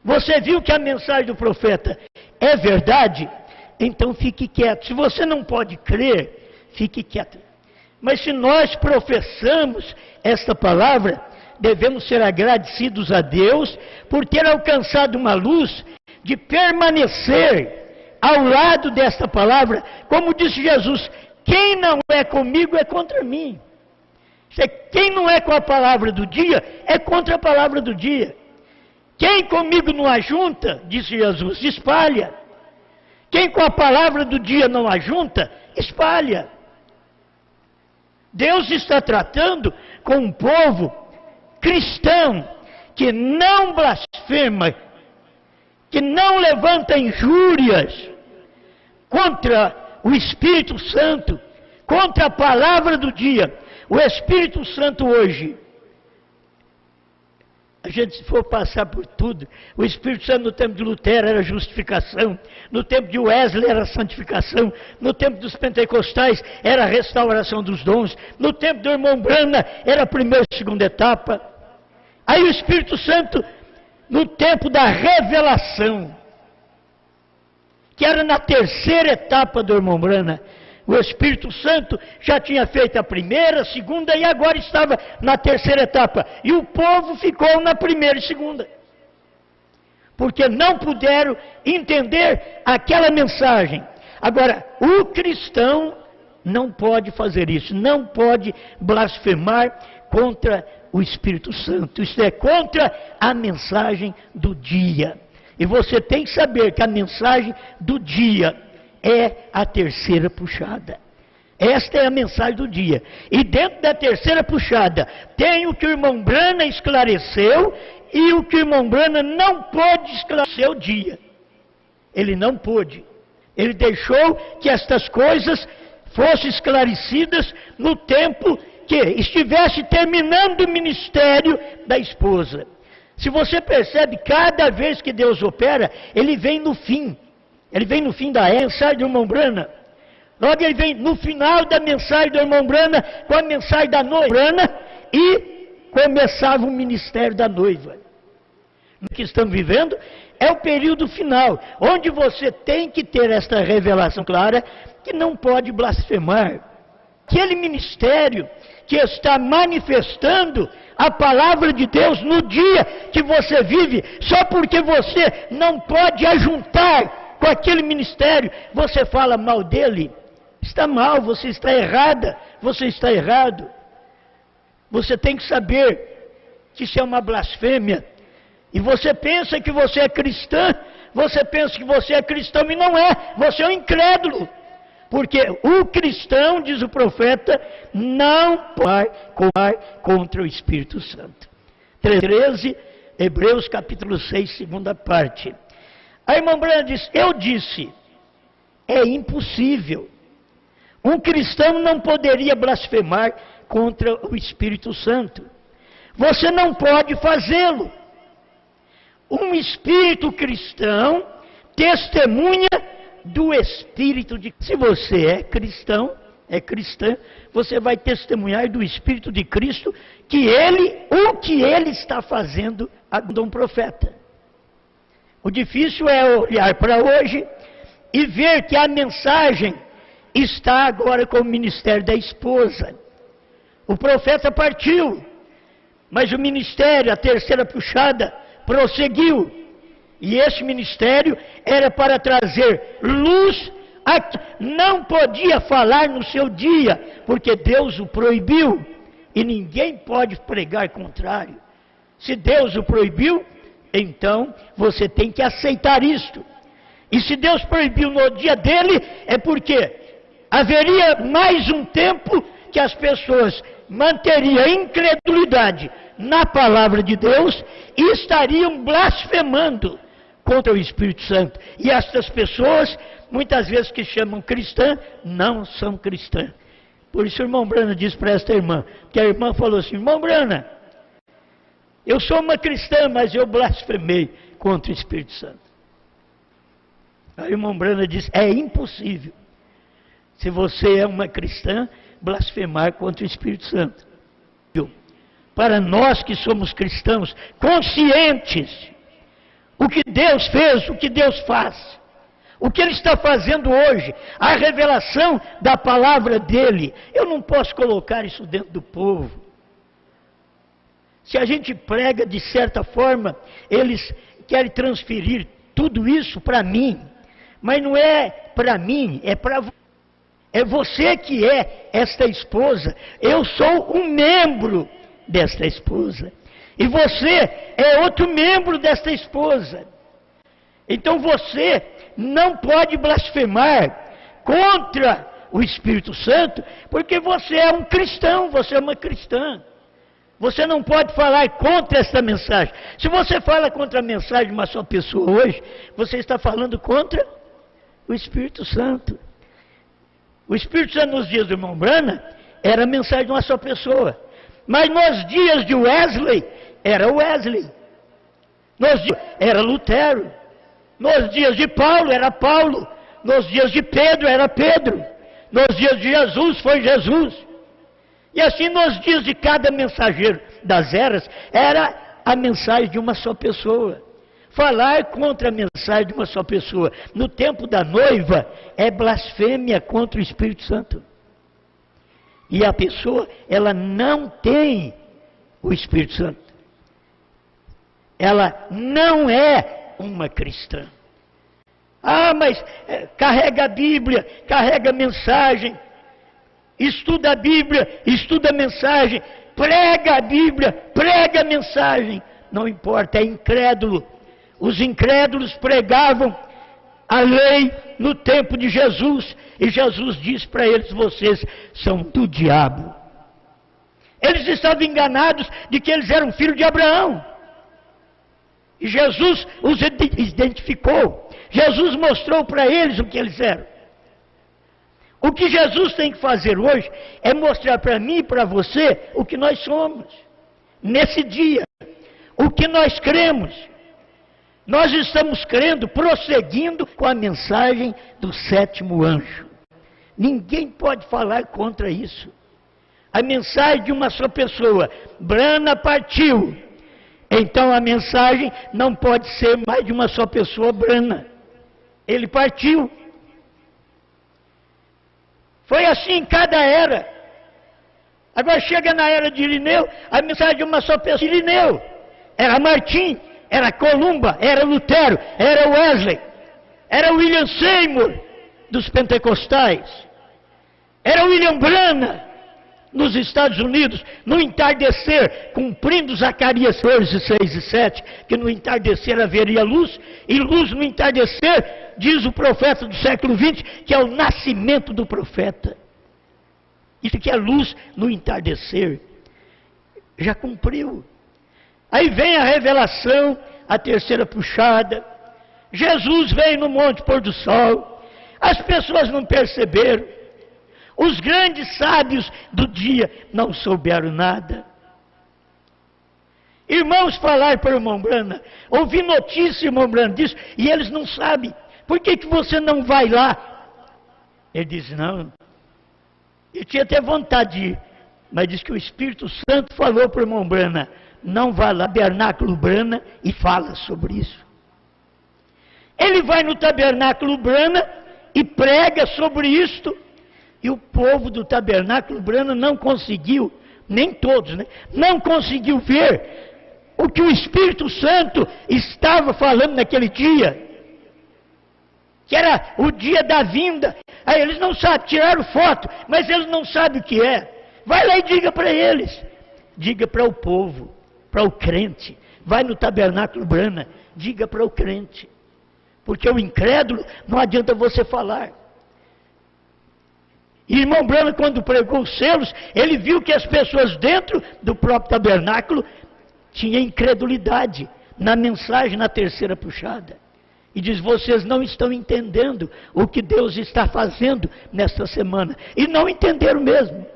Você viu que a mensagem do profeta é verdade? Então fique quieto. Se você não pode crer, fique quieto. Mas se nós professamos esta palavra, devemos ser agradecidos a Deus por ter alcançado uma luz de permanecer ao lado desta palavra. Como disse Jesus: quem não é comigo é contra mim. Quem não é com a palavra do dia é contra a palavra do dia. Quem comigo não ajunta, disse Jesus, espalha. Quem com a palavra do dia não ajunta, espalha. Deus está tratando com um povo cristão que não blasfema, que não levanta injúrias contra o Espírito Santo, contra a palavra do dia. O Espírito Santo hoje, a gente se for passar por tudo, o Espírito Santo no tempo de Lutero era justificação, no tempo de Wesley era santificação, no tempo dos pentecostais era restauração dos dons, no tempo do irmão Brana era a primeira e segunda etapa. Aí o Espírito Santo no tempo da revelação, que era na terceira etapa do irmão Brana, o Espírito Santo já tinha feito a primeira, a segunda e agora estava na terceira etapa. E o povo ficou na primeira e segunda. Porque não puderam entender aquela mensagem. Agora, o cristão não pode fazer isso, não pode blasfemar contra o Espírito Santo. Isso é contra a mensagem do dia. E você tem que saber que a mensagem do dia é a terceira puxada. Esta é a mensagem do dia. E dentro da terceira puxada, tem o que o irmão Brana esclareceu e o que o irmão Brana não pôde esclarecer o dia. Ele não pôde. Ele deixou que estas coisas fossem esclarecidas no tempo que estivesse terminando o ministério da esposa. Se você percebe, cada vez que Deus opera, Ele vem no fim. Ele vem no fim da mensagem do irmão Brana. Logo ele vem no final da mensagem do irmão Brana, com a mensagem da noiva Brana, e começava o ministério da noiva. O que estamos vivendo é o período final, onde você tem que ter esta revelação clara, que não pode blasfemar. Aquele ministério que está manifestando a palavra de Deus no dia que você vive, só porque você não pode ajuntar com aquele ministério, você fala mal dele. Está mal, você está errada, você está errado. Você tem que saber que isso é uma blasfêmia. E você pensa que você é cristã, você pensa que você é cristão e não é, você é um incrédulo. Porque o cristão, diz o profeta, não pode coar contra o Espírito Santo. 13, Hebreus capítulo 6, segunda parte. A irmã Brana diz: eu disse, é impossível. Um cristão não poderia blasfemar contra o Espírito Santo. Você não pode fazê-lo. Um espírito cristão testemunha do Espírito de Cristo. Se você é cristão, é cristã, você vai testemunhar do Espírito de Cristo o que ele está fazendo a um profeta. O difícil é olhar para hoje e ver que a mensagem está agora com o ministério da esposa. O profeta partiu, mas o ministério, a terceira puxada, prosseguiu. E esse ministério era para trazer luz a quem não podia falar no seu dia, porque Deus o proibiu. E ninguém pode pregar contrário. Se Deus o proibiu, então você tem que aceitar isto. E se Deus proibiu no dia dele, é porque haveria mais um tempo que as pessoas manteriam incredulidade na palavra de Deus e estariam blasfemando contra o Espírito Santo. E estas pessoas, muitas vezes que chamam cristã, não são cristãs. Por isso o irmão Brana disse para esta irmã, que a irmã falou assim: irmão Brana, eu sou uma cristã, mas eu blasfemei contra o Espírito Santo. Aí o irmão Brana disse: é impossível, se você é uma cristã, blasfemar contra o Espírito Santo. Para nós que somos cristãos, conscientes, o que Deus fez, o que Deus faz, o que Ele está fazendo hoje, a revelação da palavra dEle, eu não posso colocar isso dentro do povo. Se a gente prega de certa forma, eles querem transferir tudo isso para mim, mas não é para mim, é para você. É você que é esta esposa, eu sou um membro desta esposa, e você é outro membro desta esposa. Então você não pode blasfemar contra o Espírito Santo, porque você é um cristão, você é uma cristã. Você não pode falar contra esta mensagem. Se você fala contra a mensagem de uma só pessoa hoje, você está falando contra o Espírito Santo. O Espírito Santo nos dias do irmão Brana era a mensagem de uma só pessoa. Mas nos dias de Wesley, era Wesley. Nos dias era Lutero. Nos dias de Paulo, era Paulo. Nos dias de Pedro, era Pedro. Nos dias de Jesus, foi Jesus. E assim nos dias de cada mensageiro das eras, era a mensagem de uma só pessoa. Falar contra a mensagem de uma só pessoa no tempo da noiva é blasfêmia contra o Espírito Santo. E a pessoa, ela não tem o Espírito Santo. Ela não é uma cristã. Ah, mas carrega a Bíblia, carrega a mensagem, estuda a Bíblia, estuda a mensagem, prega a Bíblia, prega a mensagem. Não importa, é incrédulo. Os incrédulos pregavam a lei no tempo de Jesus, e Jesus disse para eles: vocês são do diabo. Eles estavam enganados de que eles eram filhos de Abraão. E Jesus os identificou. Jesus mostrou para eles o que eles eram. O que Jesus tem que fazer hoje é mostrar para mim e para você o que nós somos. Nesse dia, o que nós cremos. Nós estamos crendo, prosseguindo com a mensagem do sétimo anjo. Ninguém pode falar contra isso. A mensagem de uma só pessoa. Brana partiu. Então a mensagem não pode ser mais de uma só pessoa, Brana. Ele partiu. Foi assim em cada era. Agora chega na era de Irineu, a mensagem de uma só pessoa. Irineu era Martim, era Columba, era Lutero, era Wesley, era William Seymour dos pentecostais, era William Brana nos Estados Unidos, no entardecer, cumprindo Zacarias 14, 6 e 7, que no entardecer haveria luz, e luz no entardecer, diz o profeta do século 20, que é o nascimento do profeta. Isso que é luz no entardecer. Já cumpriu. Aí vem a revelação, a terceira puxada. Jesus veio no monte pôr do sol. As pessoas não perceberam. Os grandes sábios do dia não souberam nada. Irmãos falaram para o irmão Brana, ouvi notícia, irmão Brana, disso, e eles não sabem. Por que você não vai lá? Ele disse, não. Eu tinha até vontade de ir, mas disse que o Espírito Santo falou para o irmão Brana, não vá lá, Tabernáculo Brana, e fala sobre isso. Ele vai no Tabernáculo Brana e prega sobre isto, e o povo do Tabernáculo Brana não conseguiu, nem todos, né? Não conseguiu ver o que o Espírito Santo estava falando naquele dia, que era o dia da vinda. Aí eles não sabem, tiraram foto, mas eles não sabem o que é. Vai lá e diga para eles, diga para o povo, para o crente. Vai no Tabernáculo Brana, diga para o crente, porque o incrédulo não adianta você falar. E irmão Brana, quando pregou os selos, ele viu que as pessoas dentro do próprio tabernáculo tinham incredulidade na mensagem, na terceira puxada. E diz, vocês não estão entendendo o que Deus está fazendo nesta semana. E não entenderam mesmo.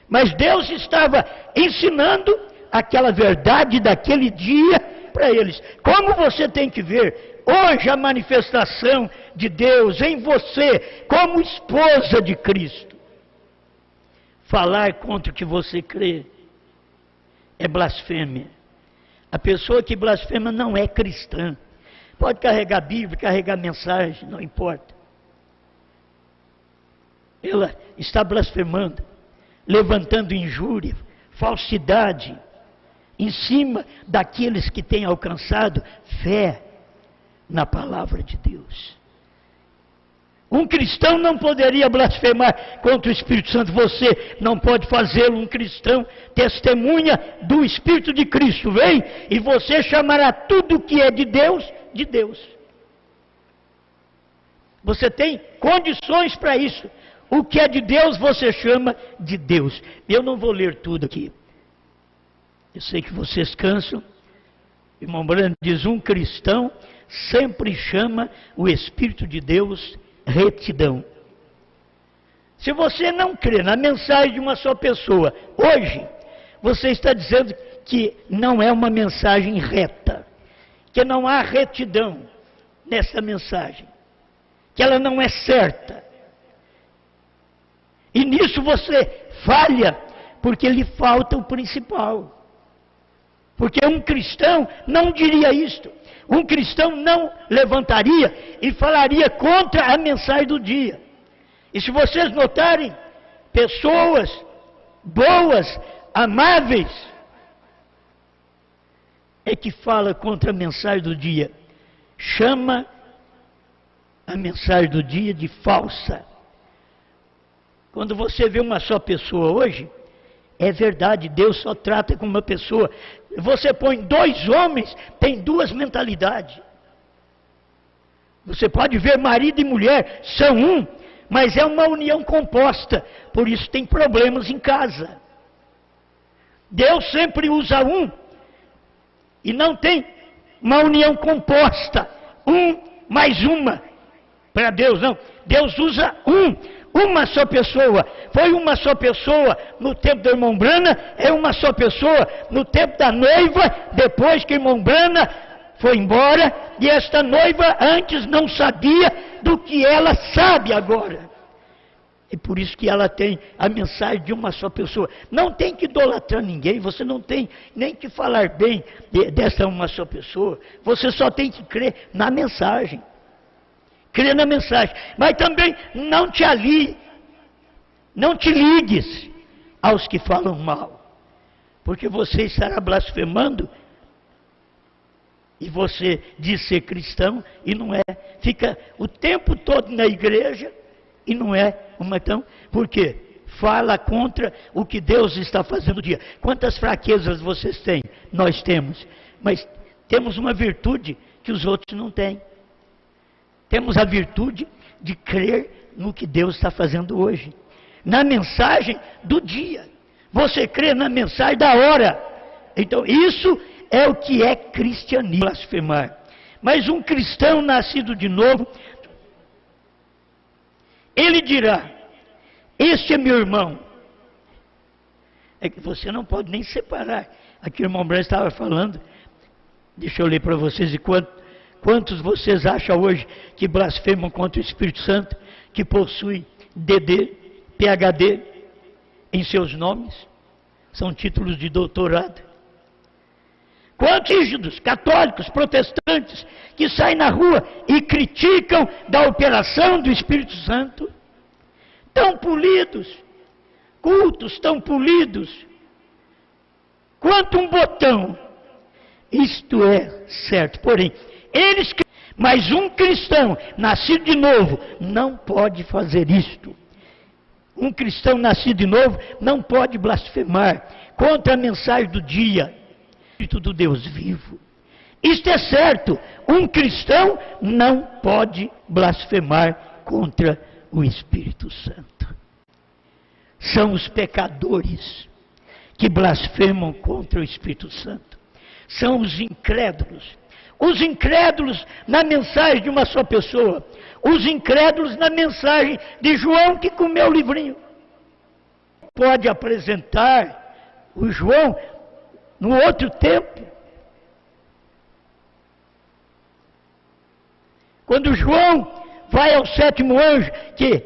Mas Deus estava ensinando aquela verdade daquele dia para eles. Como você tem que ver hoje a manifestação de Deus em você, como esposa de Cristo. Falar contra o que você crê é blasfêmia. A pessoa que blasfema não é cristã. Pode carregar a Bíblia, carregar mensagem, não importa. Ela está blasfemando, levantando injúria, falsidade, em cima daqueles que têm alcançado fé na palavra de Deus. Um cristão não poderia blasfemar contra o Espírito Santo. Você não pode fazê-lo. Um cristão testemunha do Espírito de Cristo. Vem e você chamará tudo que é de Deus, de Deus. Você tem condições para isso. O que é de Deus você chama de Deus. Eu não vou ler tudo aqui. Eu sei que vocês cansam. Irmão Brando diz, um cristão sempre chama o Espírito de Deus retidão. Se você não crê na mensagem de uma só pessoa, hoje, você está dizendo que não é uma mensagem reta, que não há retidão nessa mensagem, que ela não é certa. E nisso você falha, porque lhe falta o principal. Porque um cristão não diria isto. Um cristão não levantaria e falaria contra a mensagem do dia. E se vocês notarem, pessoas boas, amáveis, é que fala contra a mensagem do dia. Chama a mensagem do dia de falsa. Quando você vê uma só pessoa hoje, é verdade, Deus só trata com uma pessoa. Você põe dois homens, tem duas mentalidades. Você pode ver marido e mulher, são um, mas é uma união composta. Por isso tem problemas em casa. Deus sempre usa um, e não tem uma união composta. Um mais uma. Para Deus não. Deus usa uma só pessoa. Foi uma só pessoa no tempo do irmão Brana, é uma só pessoa no tempo da noiva, depois que o irmão Brana foi embora, e esta noiva antes não sabia do que ela sabe agora. E por isso que ela tem a mensagem de uma só pessoa. Não tem que idolatrar ninguém, você não tem nem que falar bem dessa uma só pessoa, você só tem que crer na mensagem. Crê na mensagem, mas também não te alie, não te ligues aos que falam mal, porque você estará blasfemando, e você diz ser cristão, e não é, fica o tempo todo na igreja, e não é uma então, por quê? Fala contra o que Deus está fazendo no dia. Quantas fraquezas vocês têm? Nós temos, mas temos uma virtude que os outros não têm. Temos a virtude de crer no que Deus está fazendo hoje. Na mensagem do dia. Você crê na mensagem da hora. Então, isso é o que é cristianismo, blasfemar. Mas um cristão nascido de novo, ele dirá, Este é meu irmão. É que você não pode nem separar. Aqui o irmão Branco estava falando, deixa eu ler para vocês, e quantos vocês acham hoje que blasfemam contra o Espírito Santo, que possui DD, PhD em seus nomes? São títulos de doutorado. Quantos rígidos, católicos, protestantes, que saem na rua e criticam da operação do Espírito Santo? Tão polidos, cultos tão polidos, quanto um botão. Isto é certo, porém, mas um cristão nascido de novo não pode fazer isto. Um cristão nascido de novo não pode blasfemar contra a mensagem do dia, Espírito do Deus vivo. Isto é certo, um cristão não pode blasfemar contra o Espírito Santo. São os pecadores que blasfemam contra o Espírito Santo. São os incrédulos. Os incrédulos na mensagem de uma só pessoa. Os incrédulos na mensagem de João que comeu o livrinho. Pode apresentar o João no outro tempo. Quando João vai ao sétimo anjo, que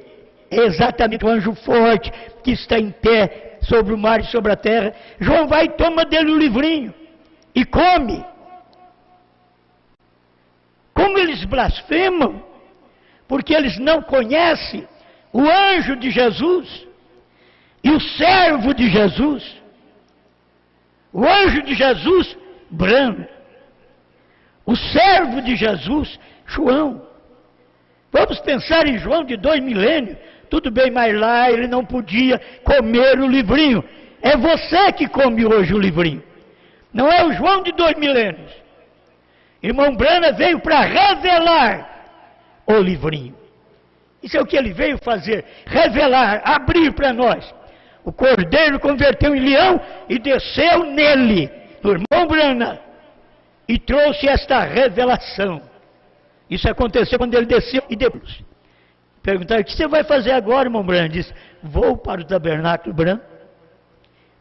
é exatamente o anjo forte, que está em pé sobre o mar e sobre a terra, João vai e toma dele o livrinho e come. Como eles blasfemam, porque eles não conhecem o anjo de Jesus e o servo de Jesus. O anjo de Jesus, Branco. O servo de Jesus, João. Vamos pensar em João de 2 milênios. Tudo bem, mas lá ele não podia comer o livrinho. É você que come hoje o livrinho. Não é o João de 2 milênios. Irmão Brana veio para revelar o livrinho. Isso é o que ele veio fazer. Revelar, abrir para nós. O cordeiro converteu em leão e desceu nele, no irmão Brana, e trouxe esta revelação. Isso aconteceu quando ele desceu e depois. Perguntaram, o que você vai fazer agora, irmão Brana? Ele disse, vou para o tabernáculo branco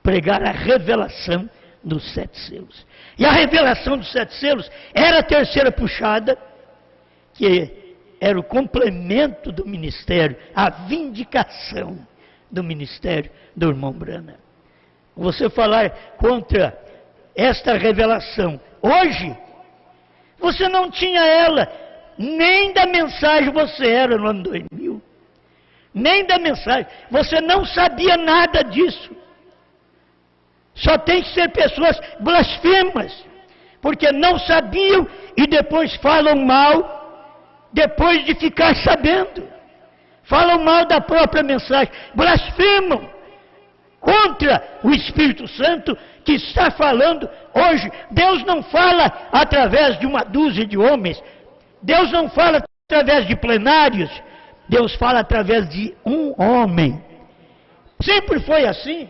pregar a revelação dos 7 selos. E a revelação dos 7 selos era a terceira puxada, que era o complemento do ministério, a vindicação do ministério do irmão Brana. Você falar contra esta revelação hoje, você não tinha ela, nem da mensagem você era no ano 2000, nem da mensagem, você não sabia nada disso. Só tem que ser pessoas blasfemas, porque não sabiam e depois falam mal, depois de ficar sabendo. Falam mal da própria mensagem, blasfemam contra o Espírito Santo que está falando hoje. Deus não fala através de uma dúzia de homens, Deus não fala através de plenários, Deus fala através de um homem. Sempre foi assim.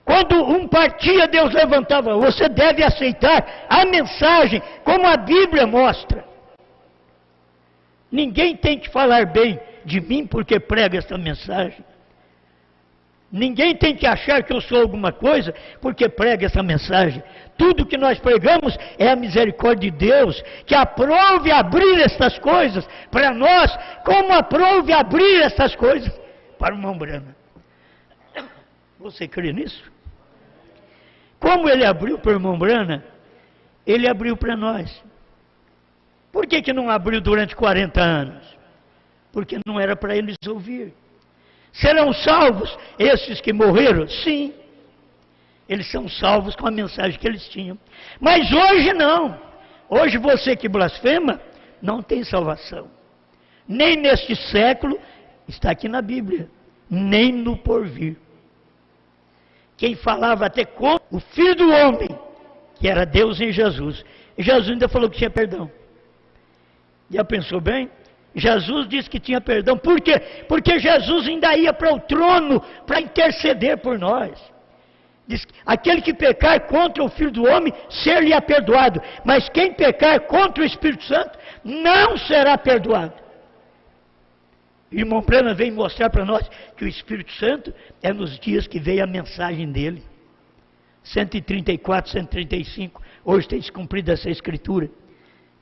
Quando um partia, Deus levantava. Você deve aceitar a mensagem como a Bíblia mostra. Ninguém tem que falar bem de mim porque prega essa mensagem. Ninguém tem que achar que eu sou alguma coisa porque prega essa mensagem. Tudo que nós pregamos é a misericórdia de Deus, que aprove abrir estas coisas para nós, como aprove abrir estas coisas para o irmão Brana. Você crê nisso? Como ele abriu para o irmão Brana, ele abriu para nós. Por que não abriu durante 40 anos? Porque não era para eles ouvir. Serão salvos esses que morreram? Sim. Eles são salvos com a mensagem que eles tinham. Mas hoje não. Hoje você que blasfema, não tem salvação. Nem neste século, está aqui na Bíblia, nem no porvir. Quem falava até com o Filho do Homem, que era Deus em Jesus. E Jesus ainda falou que tinha perdão. Já pensou bem? Jesus disse que tinha perdão. Por quê? Porque Jesus ainda ia para o trono para interceder por nós. Diz que aquele que pecar contra o Filho do Homem, ser-lhe-á perdoado. Mas quem pecar contra o Espírito Santo, não será perdoado. Irmão Branham vem mostrar para nós que o Espírito Santo é nos dias que veio a mensagem dele. 134, 135, hoje tem se cumprido essa escritura.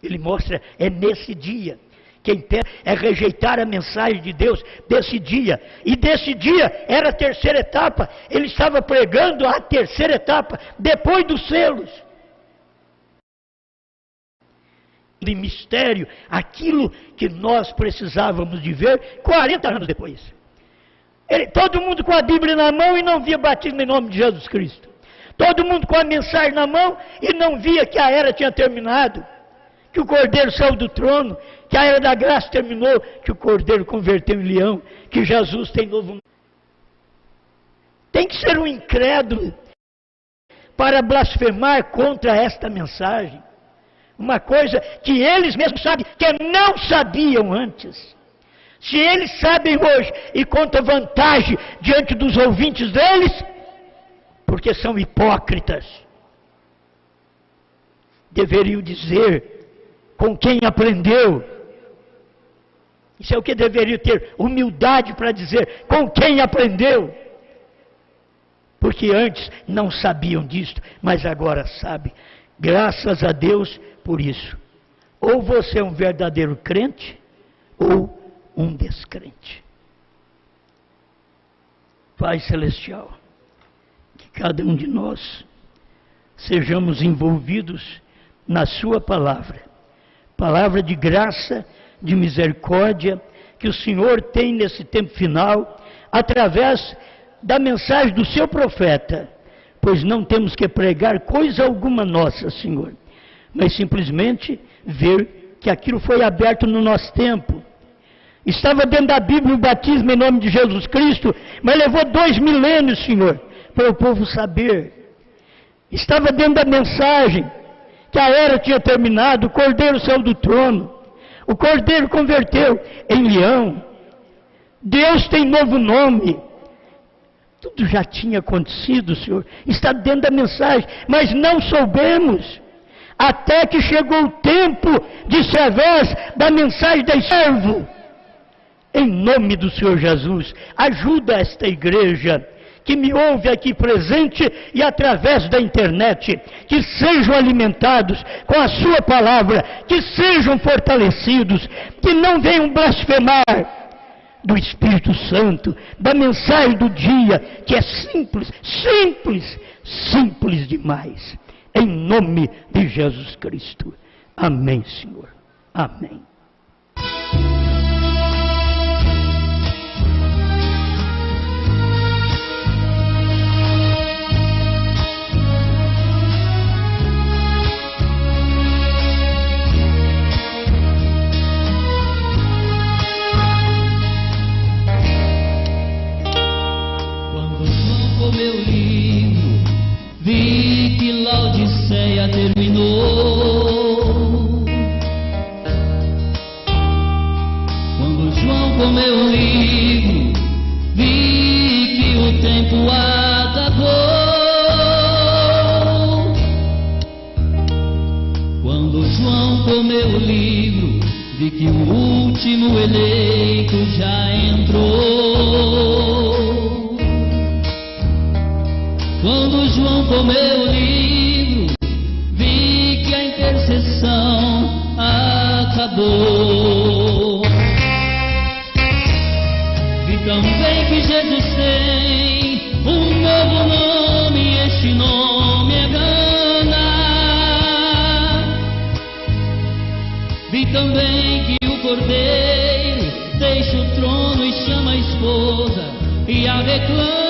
Ele mostra, é nesse dia. Quem pede é rejeitar a mensagem de Deus desse dia. E desse dia era a terceira etapa. Ele estava pregando a terceira etapa, depois dos selos. De mistério, aquilo que nós precisávamos de ver 40 anos depois. Todo mundo com a Bíblia na mão e não via batismo em nome de Jesus Cristo. Todo mundo com a mensagem na mão e não via que a era tinha terminado, que o Cordeiro saiu do trono, que a era da graça terminou, que o Cordeiro converteu em leão, que Jesus tem novo. Tem que ser um incrédulo para blasfemar contra esta mensagem. Uma coisa que eles mesmos sabem, que não sabiam antes. Se eles sabem hoje e contam vantagem diante dos ouvintes deles, porque são hipócritas, deveriam dizer com quem aprendeu. Isso é o que deveriam ter humildade para dizer com quem aprendeu. Porque antes não sabiam disto, mas agora sabem. Graças a Deus por isso. Ou você é um verdadeiro crente, ou um descrente. Pai Celestial, que cada um de nós sejamos envolvidos na sua palavra. Palavra de graça, de misericórdia, que o Senhor tem nesse tempo final, através da mensagem do seu profeta. Pois não temos que pregar coisa alguma nossa, Senhor, mas simplesmente ver que aquilo foi aberto no nosso tempo. Estava dentro da Bíblia o batismo em nome de Jesus Cristo, mas levou 2 milênios, Senhor, para o povo saber. Estava dentro da mensagem que a era tinha terminado, o Cordeiro saiu do trono, o Cordeiro converteu em leão, Deus tem novo nome. Tudo já tinha acontecido, Senhor, está dentro da mensagem, mas não soubemos, até que chegou o tempo de através da mensagem do servo. Em nome do Senhor Jesus, ajuda esta igreja que me ouve aqui presente e através da internet, que sejam alimentados com a sua palavra, que sejam fortalecidos, que não venham blasfemar do Espírito Santo, da mensagem do dia, que é simples, simples, simples demais. Em nome de Jesus Cristo. Amém, Senhor. Amém.
Meu livro, vi que Laodiceia terminou. Quando João comeu o livro, vi que o tempo acabou. Quando João comeu o livro, vi que o último eleito já entrou. Quando João comeu o livro, vi que a intercessão acabou. Vi também que Jesus tem um novo nome, e este nome é Gana. Vi também que o Cordeiro deixa o trono e chama a esposa e a reclama.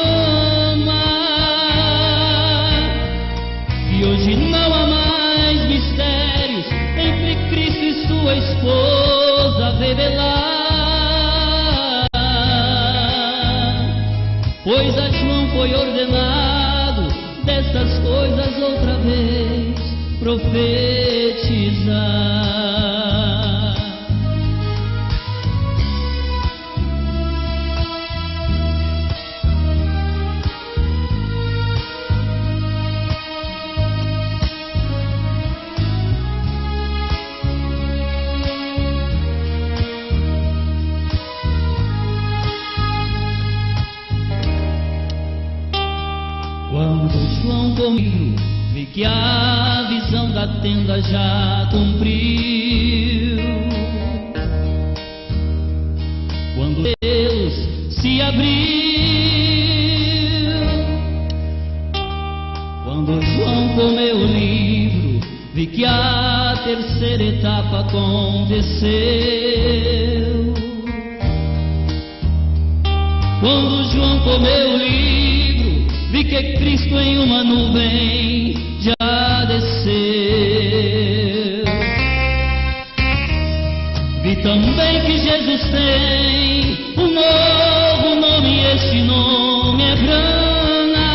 E hoje não há mais mistérios entre Cristo e sua esposa revelar, pois a João foi ordenado destas coisas outra vez profetizar. comigo, vi que a visão da tenda já cumpriu. Quando Deus se abriu, quando João comeu o livro, vi que a terceira etapa aconteceu. Quando João comeu o livro, vi que Cristo em uma nuvem já desceu. Vi também que Jesus tem um novo nome, e este nome é Brana.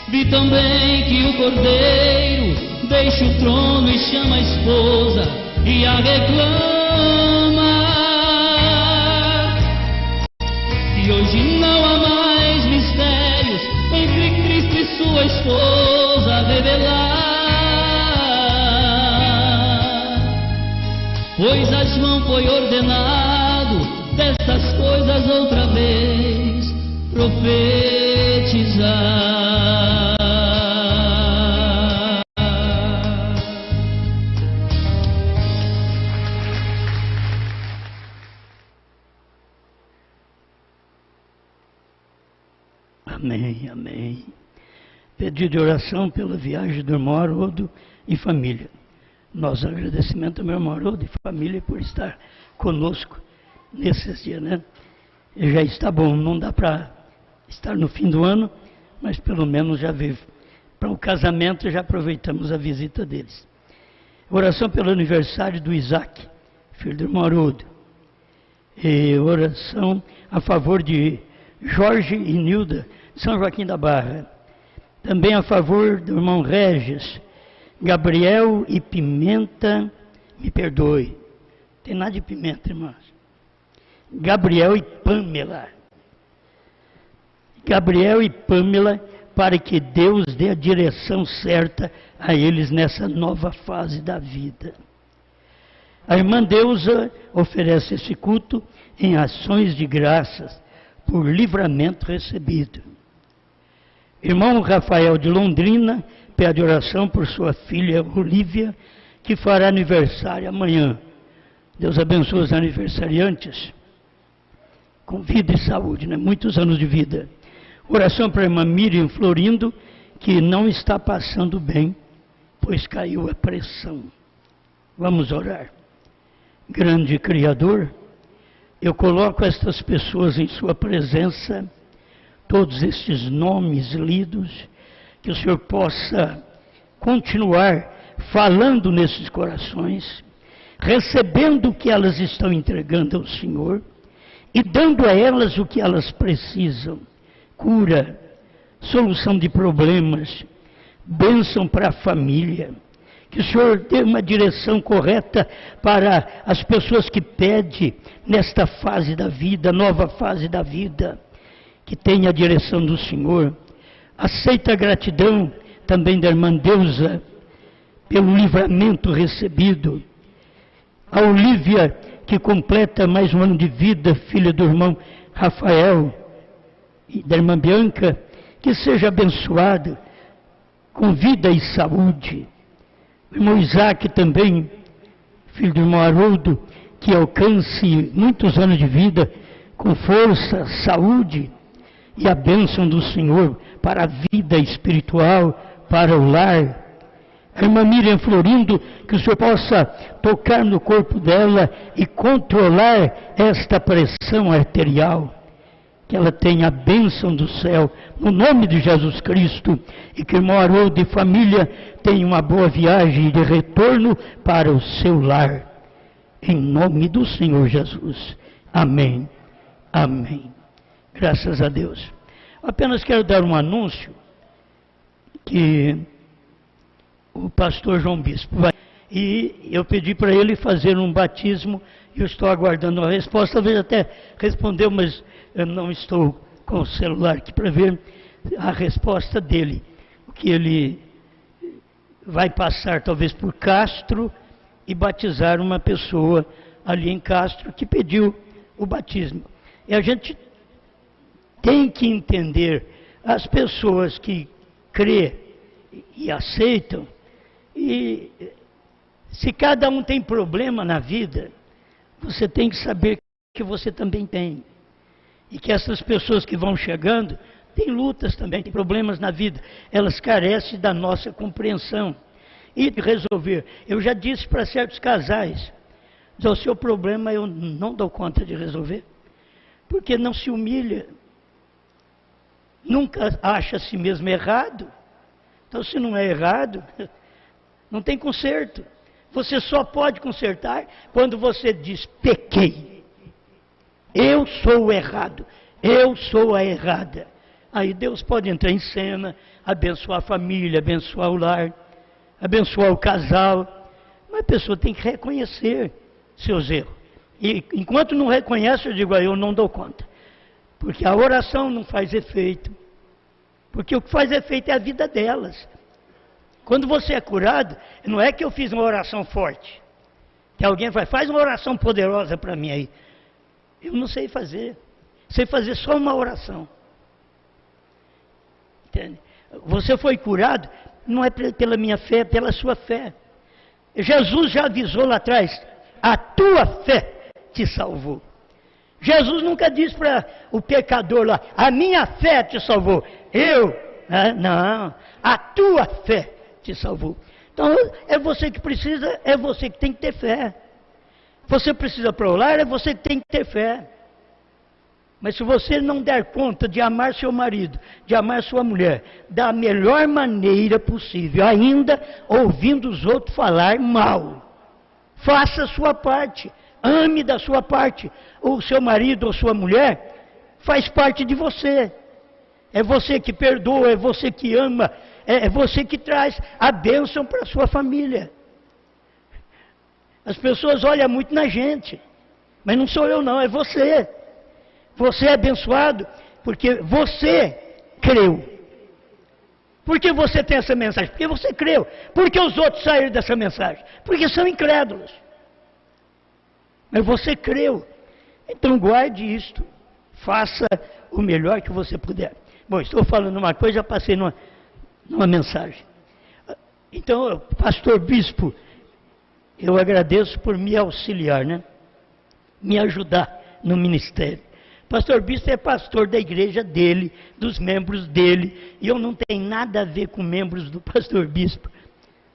Vi também que o Cordeiro deixa o trono e chama a esposa e a reclama. E hoje não há mais mistérios entre Cristo e sua esposa a revelar, pois a João foi ordenado destas coisas outra vez profetizar.
Amém, amém. Pedido de oração pela viagem do irmão Haroldo e família. Nosso agradecimento ao meu irmão Haroldo e família por estar conosco nesses dias, né? E já está bom, não dá para estar no fim do ano, mas pelo menos já veio. Para o casamento já aproveitamos a visita deles. Oração pelo aniversário do Isaac, filho do irmão Haroldo. E oração a favor de Jorge e Nilda, São Joaquim da Barra. Também a favor do irmão Regis, Gabriel e Pimenta, me perdoe. Tem nada de pimenta, irmãos. Gabriel e Pâmela. Gabriel e Pâmela, para que Deus dê a direção certa a eles nessa nova fase da vida. A irmã Deusa oferece esse culto em ações de graças por livramento recebido. Irmão Rafael de Londrina pede oração por sua filha Olívia, que fará aniversário amanhã. Deus abençoe os aniversariantes com vida e saúde, né? Muitos anos de vida. Oração para a irmã Miriam Florindo, que não está passando bem, pois caiu a pressão. Vamos orar. Grande Criador, eu coloco estas pessoas em sua presença, todos estes nomes lidos, que o Senhor possa continuar falando nesses corações, recebendo o que elas estão entregando ao Senhor e dando a elas o que elas precisam: cura, solução de problemas, bênção para a família. Que o Senhor dê uma direção correta para as pessoas que pedem nesta fase da vida, nova fase da vida, que tenha a direção do Senhor. Aceita a gratidão também da irmã Deusa pelo livramento recebido. A Olívia, que completa mais um ano de vida, filha do irmão Rafael e da irmã Bianca, que seja abençoada com vida e saúde. O irmão Isaac também, filho do irmão Haroldo, que alcance muitos anos de vida com força, saúde e a bênção do Senhor para a vida espiritual, para o lar. A irmã Miriam Florindo, que o Senhor possa tocar no corpo dela e controlar esta pressão arterial. Que ela tenha a bênção do céu, no nome de Jesus Cristo, e que o irmão Haroldo e família tenham uma boa viagem de retorno para o seu lar. Em nome do Senhor Jesus. Amém. Amém. Graças a Deus. Apenas quero dar um anúncio que o pastor João Bispo vai. E eu pedi para ele fazer um batismo e eu estou aguardando a resposta. Talvez até respondeu, mas eu não estou com o celular aqui para ver a resposta dele. O que ele vai passar talvez por Castro e batizar uma pessoa ali em Castro que pediu o batismo. E a gente tem que entender as pessoas que crê e aceitam, e se cada um tem problema na vida, você tem que saber que você também tem. E que essas pessoas que vão chegando, têm lutas também, têm problemas na vida. Elas carecem da nossa compreensão e de resolver. Eu já disse para certos casais, o seu problema eu não dou conta de resolver, porque não se humilha, nunca acha a si mesmo errado. Então, se não é errado, não tem conserto. Você só pode consertar quando você diz, pequei. Eu sou o errado, eu sou a errada. Aí Deus pode entrar em cena, abençoar a família, abençoar o lar, abençoar o casal. Mas a pessoa tem que reconhecer seus erros. E enquanto não reconhece, eu digo, eu não dou conta. Porque a oração não faz efeito. Porque o que faz efeito é a vida delas. Quando você é curado, não é que eu fiz uma oração forte. Que alguém faz uma oração poderosa para mim aí. Eu não sei fazer. Sei fazer só uma oração. Entende? Você foi curado, não é pela minha fé, é pela sua fé. Jesus já avisou lá atrás, a tua fé te salvou. Jesus nunca disse para o pecador lá, a minha fé te salvou. Não, a tua fé te salvou. Então, é você que precisa, é você que tem que ter fé. Você precisa para o lar, é você que tem que ter fé. Mas se você não der conta de amar seu marido, de amar sua mulher, da melhor maneira possível, ainda ouvindo os outros falar mal, faça a sua parte, ame da sua parte. O seu marido ou sua mulher faz parte de você. É você que perdoa, é você que ama, é você que traz a bênção para a sua família. As pessoas olham muito na gente, mas não sou eu não, é você. Você é abençoado porque você creu. Por que você tem essa mensagem? Porque você creu. Por que os outros saíram dessa mensagem? Porque são incrédulos. Mas você creu. Então guarde isto. Faça o melhor que você puder. Bom, estou falando uma coisa, já passei numa mensagem. Então, pastor bispo, eu agradeço por me auxiliar, né? Me ajudar no ministério. Pastor bispo é pastor da igreja dele, dos membros dele, e eu não tenho nada a ver com membros do pastor bispo.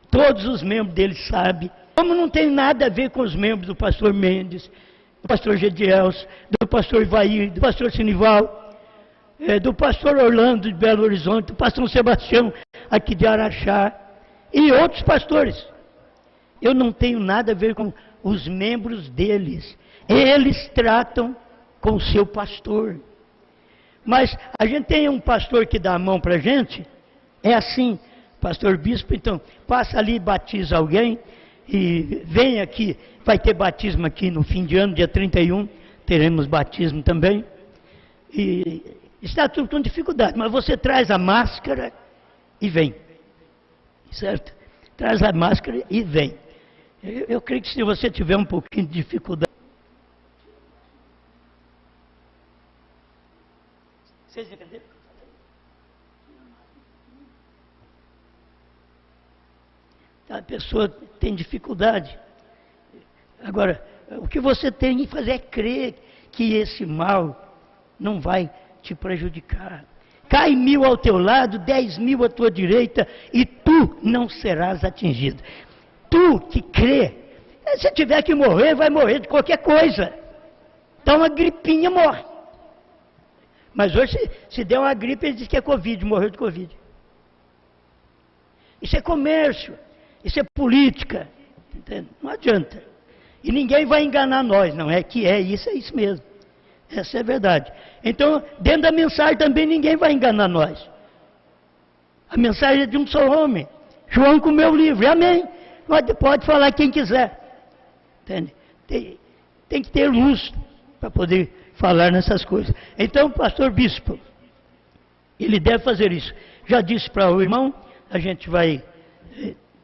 Todos os membros dele sabem. Como não tem nada a ver com os membros do pastor Mendes, do pastor Gediels, do pastor Ivaí, do pastor Sinival, do pastor Orlando de Belo Horizonte, do pastor Sebastião aqui de Araxá, e outros pastores. Eu não tenho nada a ver com os membros deles. Eles tratam com o seu pastor. Mas a gente tem um pastor que dá a mão para a gente, é assim, pastor bispo, então passa ali e batiza alguém, e vem aqui, vai ter batismo aqui no fim de ano, dia 31, teremos batismo também, e está tudo com dificuldade, mas você traz a máscara e vem, certo? Traz a máscara e vem. Eu creio que se você tiver um pouquinho de dificuldade, vocês entenderam? A pessoa tem dificuldade. Agora, o que você tem que fazer é crer que esse mal não vai te prejudicar. Cai 1000 ao teu lado, 10.000 à tua direita, e tu não serás atingido. Tu que crê, se tiver que morrer, vai morrer de qualquer coisa. Dá uma gripinha, morre. Mas hoje, se der uma gripe, ele diz que é Covid, morreu de Covid. Isso é comércio, isso é política, entende? Não adianta. E ninguém vai enganar nós, não é que é isso mesmo. Essa é a verdade. Então, dentro da mensagem também ninguém vai enganar nós. A mensagem é de um só homem. João comeu livre, amém. Pode falar quem quiser. Entende? Tem que ter luz para poder falar nessas coisas. Então, pastor bispo, ele deve fazer isso. Já disse para o irmão, a gente vai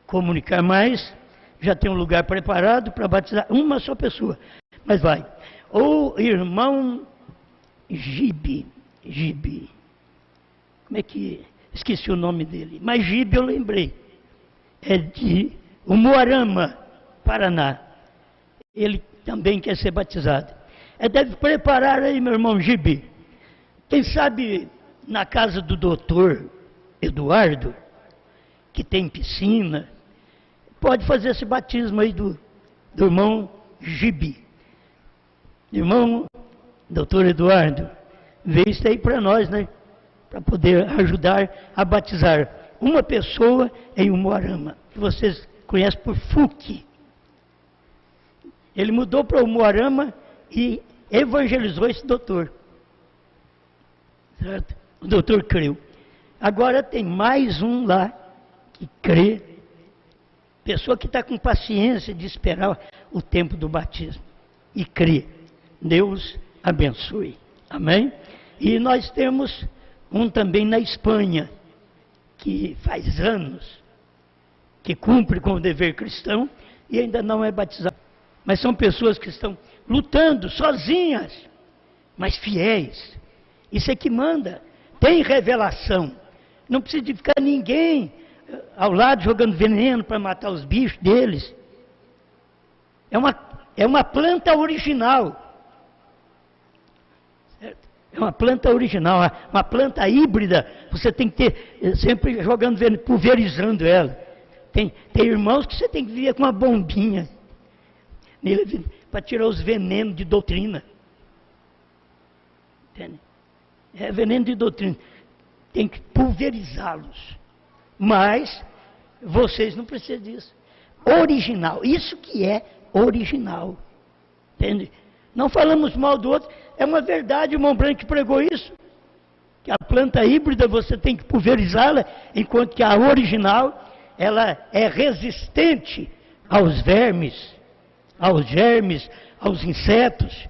comunicar mais, já tem um lugar preparado para batizar uma só pessoa, mas vai. O irmão Gibi, como é que... Esqueci o nome dele, mas Gibe eu lembrei. É de Umuarama, Paraná. Ele também quer ser batizado. Deve preparar aí, meu irmão Gibe. Quem sabe na casa do doutor Eduardo, que tem piscina, pode fazer esse batismo aí do irmão Gibe. Irmão, doutor Eduardo, vê isso aí para nós, né? Para poder ajudar a batizar uma pessoa em Umuarama, que vocês conhecem por FUC. Ele mudou para Umuarama e evangelizou esse doutor. Certo? O doutor creu. Agora tem mais um lá que crê. Pessoa que está com paciência de esperar o tempo do batismo. E crê. Deus abençoe. Amém? E nós temos um também na Espanha, que faz anos, que cumpre com o dever cristão e ainda não é batizado. Mas são pessoas que estão lutando sozinhas, mas fiéis. Isso é que manda. Tem revelação. Não precisa de ficar ninguém ao lado jogando veneno para matar os bichos deles. É uma planta original. Certo? É uma planta original, uma planta híbrida. Você tem que ter sempre jogando veneno, pulverizando ela. Tem irmãos que você tem que viver com uma bombinha para tirar os venenos de doutrina. Entende? É veneno de doutrina. Tem que pulverizá-los. Mas vocês não precisam disso. Original. Isso que é original. Entende? Não falamos mal do outro. É uma verdade, o irmão Branco que pregou isso. Que a planta híbrida você tem que pulverizá-la, enquanto que a original, ela é resistente aos vermes, aos germes, aos insetos.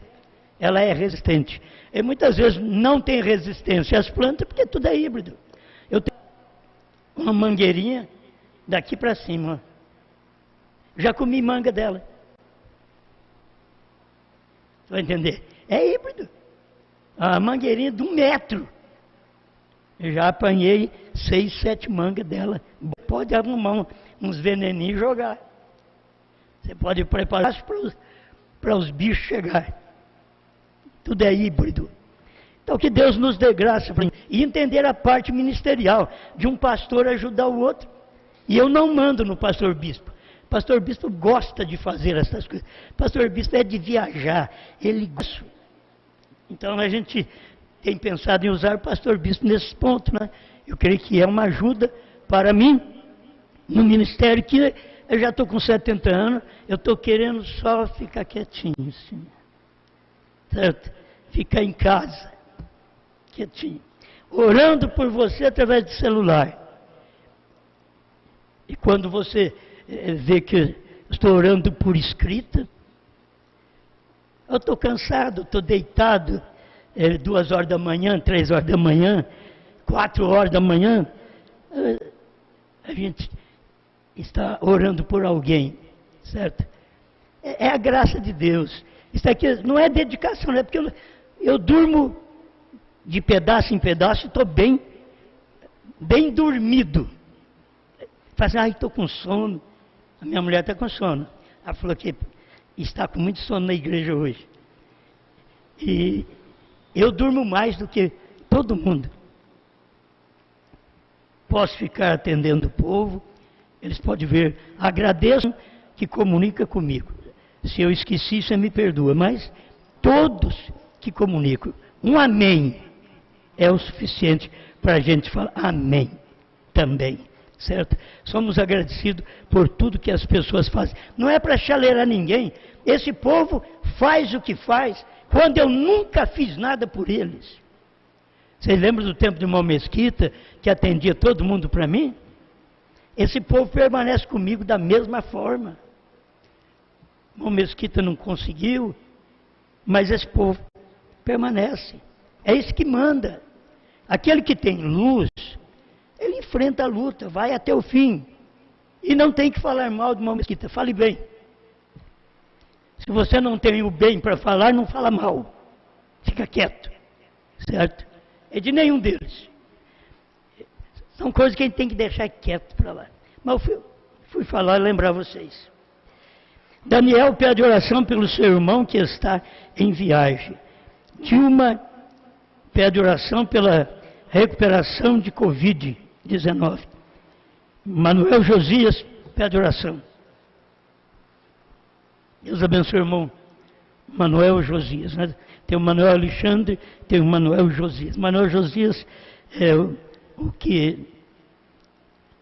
Ela é resistente. E muitas vezes não tem resistência às plantas, porque tudo é híbrido. Eu tenho uma mangueirinha daqui para cima. Já comi manga dela. Você vai entender? É híbrido. A mangueirinha de 1 metro. Eu já apanhei 6, 7 mangas dela. Pode arrumar uns veneninhos e jogar. Você pode preparar para os bichos chegarem. Tudo é híbrido. Então que Deus nos dê graça e entender a parte ministerial de um pastor ajudar o outro. E eu não mando no pastor bispo. O pastor bispo gosta de fazer essas coisas. O pastor bispo é de viajar. Ele gosta. Então a gente tem pensado em usar o pastor bispo nesses pontos, né? Eu creio que é uma ajuda para mim no ministério, que eu já estou com 70 anos, eu estou querendo só ficar quietinho, assim. Certo? Ficar em casa, quietinho, orando por você através do celular. E quando você vê que estou orando por escrita, eu estou cansado, estou deitado 2 horas da manhã, 3 horas da manhã, 4 horas da manhã, a gente está orando por alguém, certo? É a graça de Deus. Isso aqui não é dedicação, não é porque eu durmo de pedaço em pedaço e estou bem dormido. Faz assim, estou com sono. A minha mulher está com sono. Ela falou que está com muito sono na igreja hoje. E eu durmo mais do que todo mundo. Posso ficar atendendo o povo, eles podem ver, agradeço que comunica comigo. Se eu esqueci, você me perdoa, mas todos que comunicam, um amém é o suficiente para a gente falar amém também, certo? Somos agradecidos por tudo que as pessoas fazem. Não é para chaleirar ninguém, esse povo faz o que faz, quando eu nunca fiz nada por eles. Vocês lembram do tempo do irmão Mesquita, que atendia todo mundo para mim? Esse povo permanece comigo da mesma forma. O irmão Mesquita não conseguiu, mas esse povo permanece. É isso que manda. Aquele que tem luz, ele enfrenta a luta, vai até o fim. E não tem que falar mal do irmão Mesquita, fale bem. Se você não tem o bem para falar, não fala mal. Fica quieto, certo? É de nenhum deles. São coisas que a gente tem que deixar quieto para lá. Mas eu fui falar e lembrar vocês. Daniel pede oração pelo seu irmão que está em viagem. Dilma pede oração pela recuperação de Covid-19. Manuel Josias pede oração. Deus abençoe o irmão Manuel Josias. Né? Tem o Manuel Alexandre, tem o Manuel Josias. Manuel Josias é o que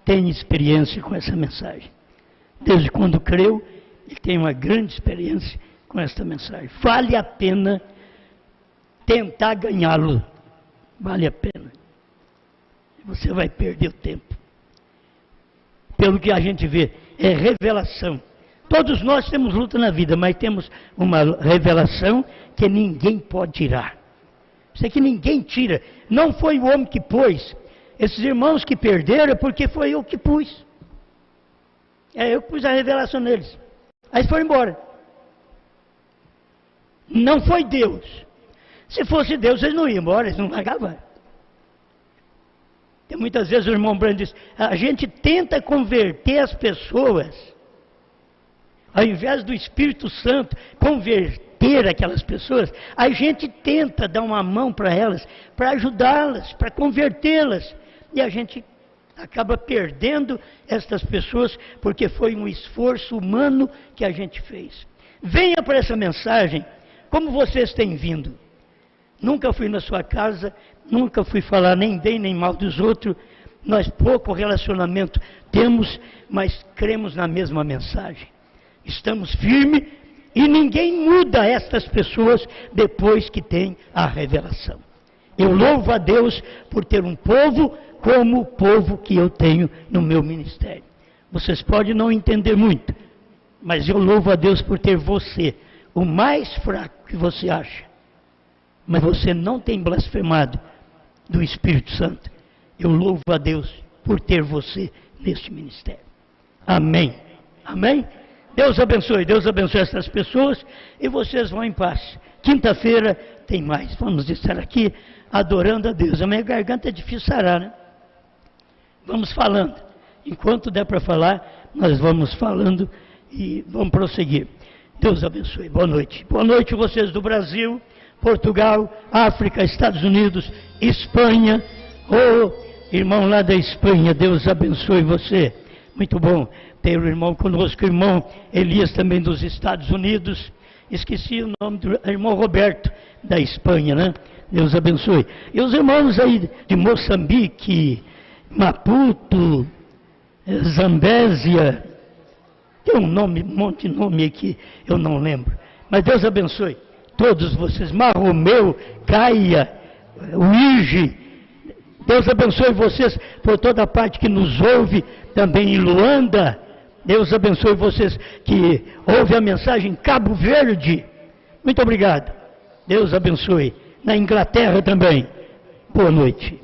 tem experiência com essa mensagem. Desde quando creu, ele tem uma grande experiência com esta mensagem. Vale a pena tentar ganhá-lo. Vale a pena. Você vai perder o tempo. Pelo que a gente vê, é revelação. Todos nós temos luta na vida, mas temos uma revelação que ninguém pode tirar. Isso aqui ninguém tira. Não foi o homem que pôs. Esses irmãos que perderam é porque foi eu que pus. É eu que pus a revelação neles. Aí foram embora. Não foi Deus. Se fosse Deus, eles não iam embora, eles não largavam. Tem muitas vezes o irmão Brando diz, a gente tenta converter as pessoas, ao invés do Espírito Santo converter aquelas pessoas, a gente tenta dar uma mão para elas, para ajudá-las, para convertê-las. E a gente acaba perdendo estas pessoas, porque foi um esforço humano que a gente fez. Venha para essa mensagem, como vocês têm vindo. Nunca fui na sua casa, nunca fui falar nem bem nem mal dos outros. Nós pouco relacionamento temos, mas cremos na mesma mensagem. Estamos firmes e ninguém muda estas pessoas depois que tem a revelação. Eu louvo a Deus por ter um povo como o povo que eu tenho no meu ministério. Vocês podem não entender muito, mas eu louvo a Deus por ter você, o mais fraco que você acha. Mas você não tem blasfemado do Espírito Santo. Eu louvo a Deus por ter você neste ministério. Amém. Amém? Deus abençoe essas pessoas e vocês vão em paz. Quinta-feira tem mais. Vamos estar aqui adorando a Deus. A minha garganta é difícil sarar, né? Vamos falando. Enquanto der para falar, nós vamos falando e vamos prosseguir. Deus abençoe. Boa noite. Boa noite vocês do Brasil, Portugal, África, Estados Unidos, Espanha. Oh, irmão lá da Espanha, Deus abençoe você. Muito bom ter o irmão conosco, o irmão Elias também dos Estados Unidos. Esqueci o nome do irmão Roberto da Espanha, né? Deus abençoe. E os irmãos aí de Moçambique, Maputo, Zambésia, tem um monte de nome aqui, eu não lembro. Mas Deus abençoe todos vocês, Marromeu, Gaia, Uige. Deus abençoe vocês por toda a parte que nos ouve, também em Luanda. Deus abençoe vocês que ouvem a mensagem em Cabo Verde. Muito obrigado. Deus abençoe. Na Inglaterra também. Boa noite.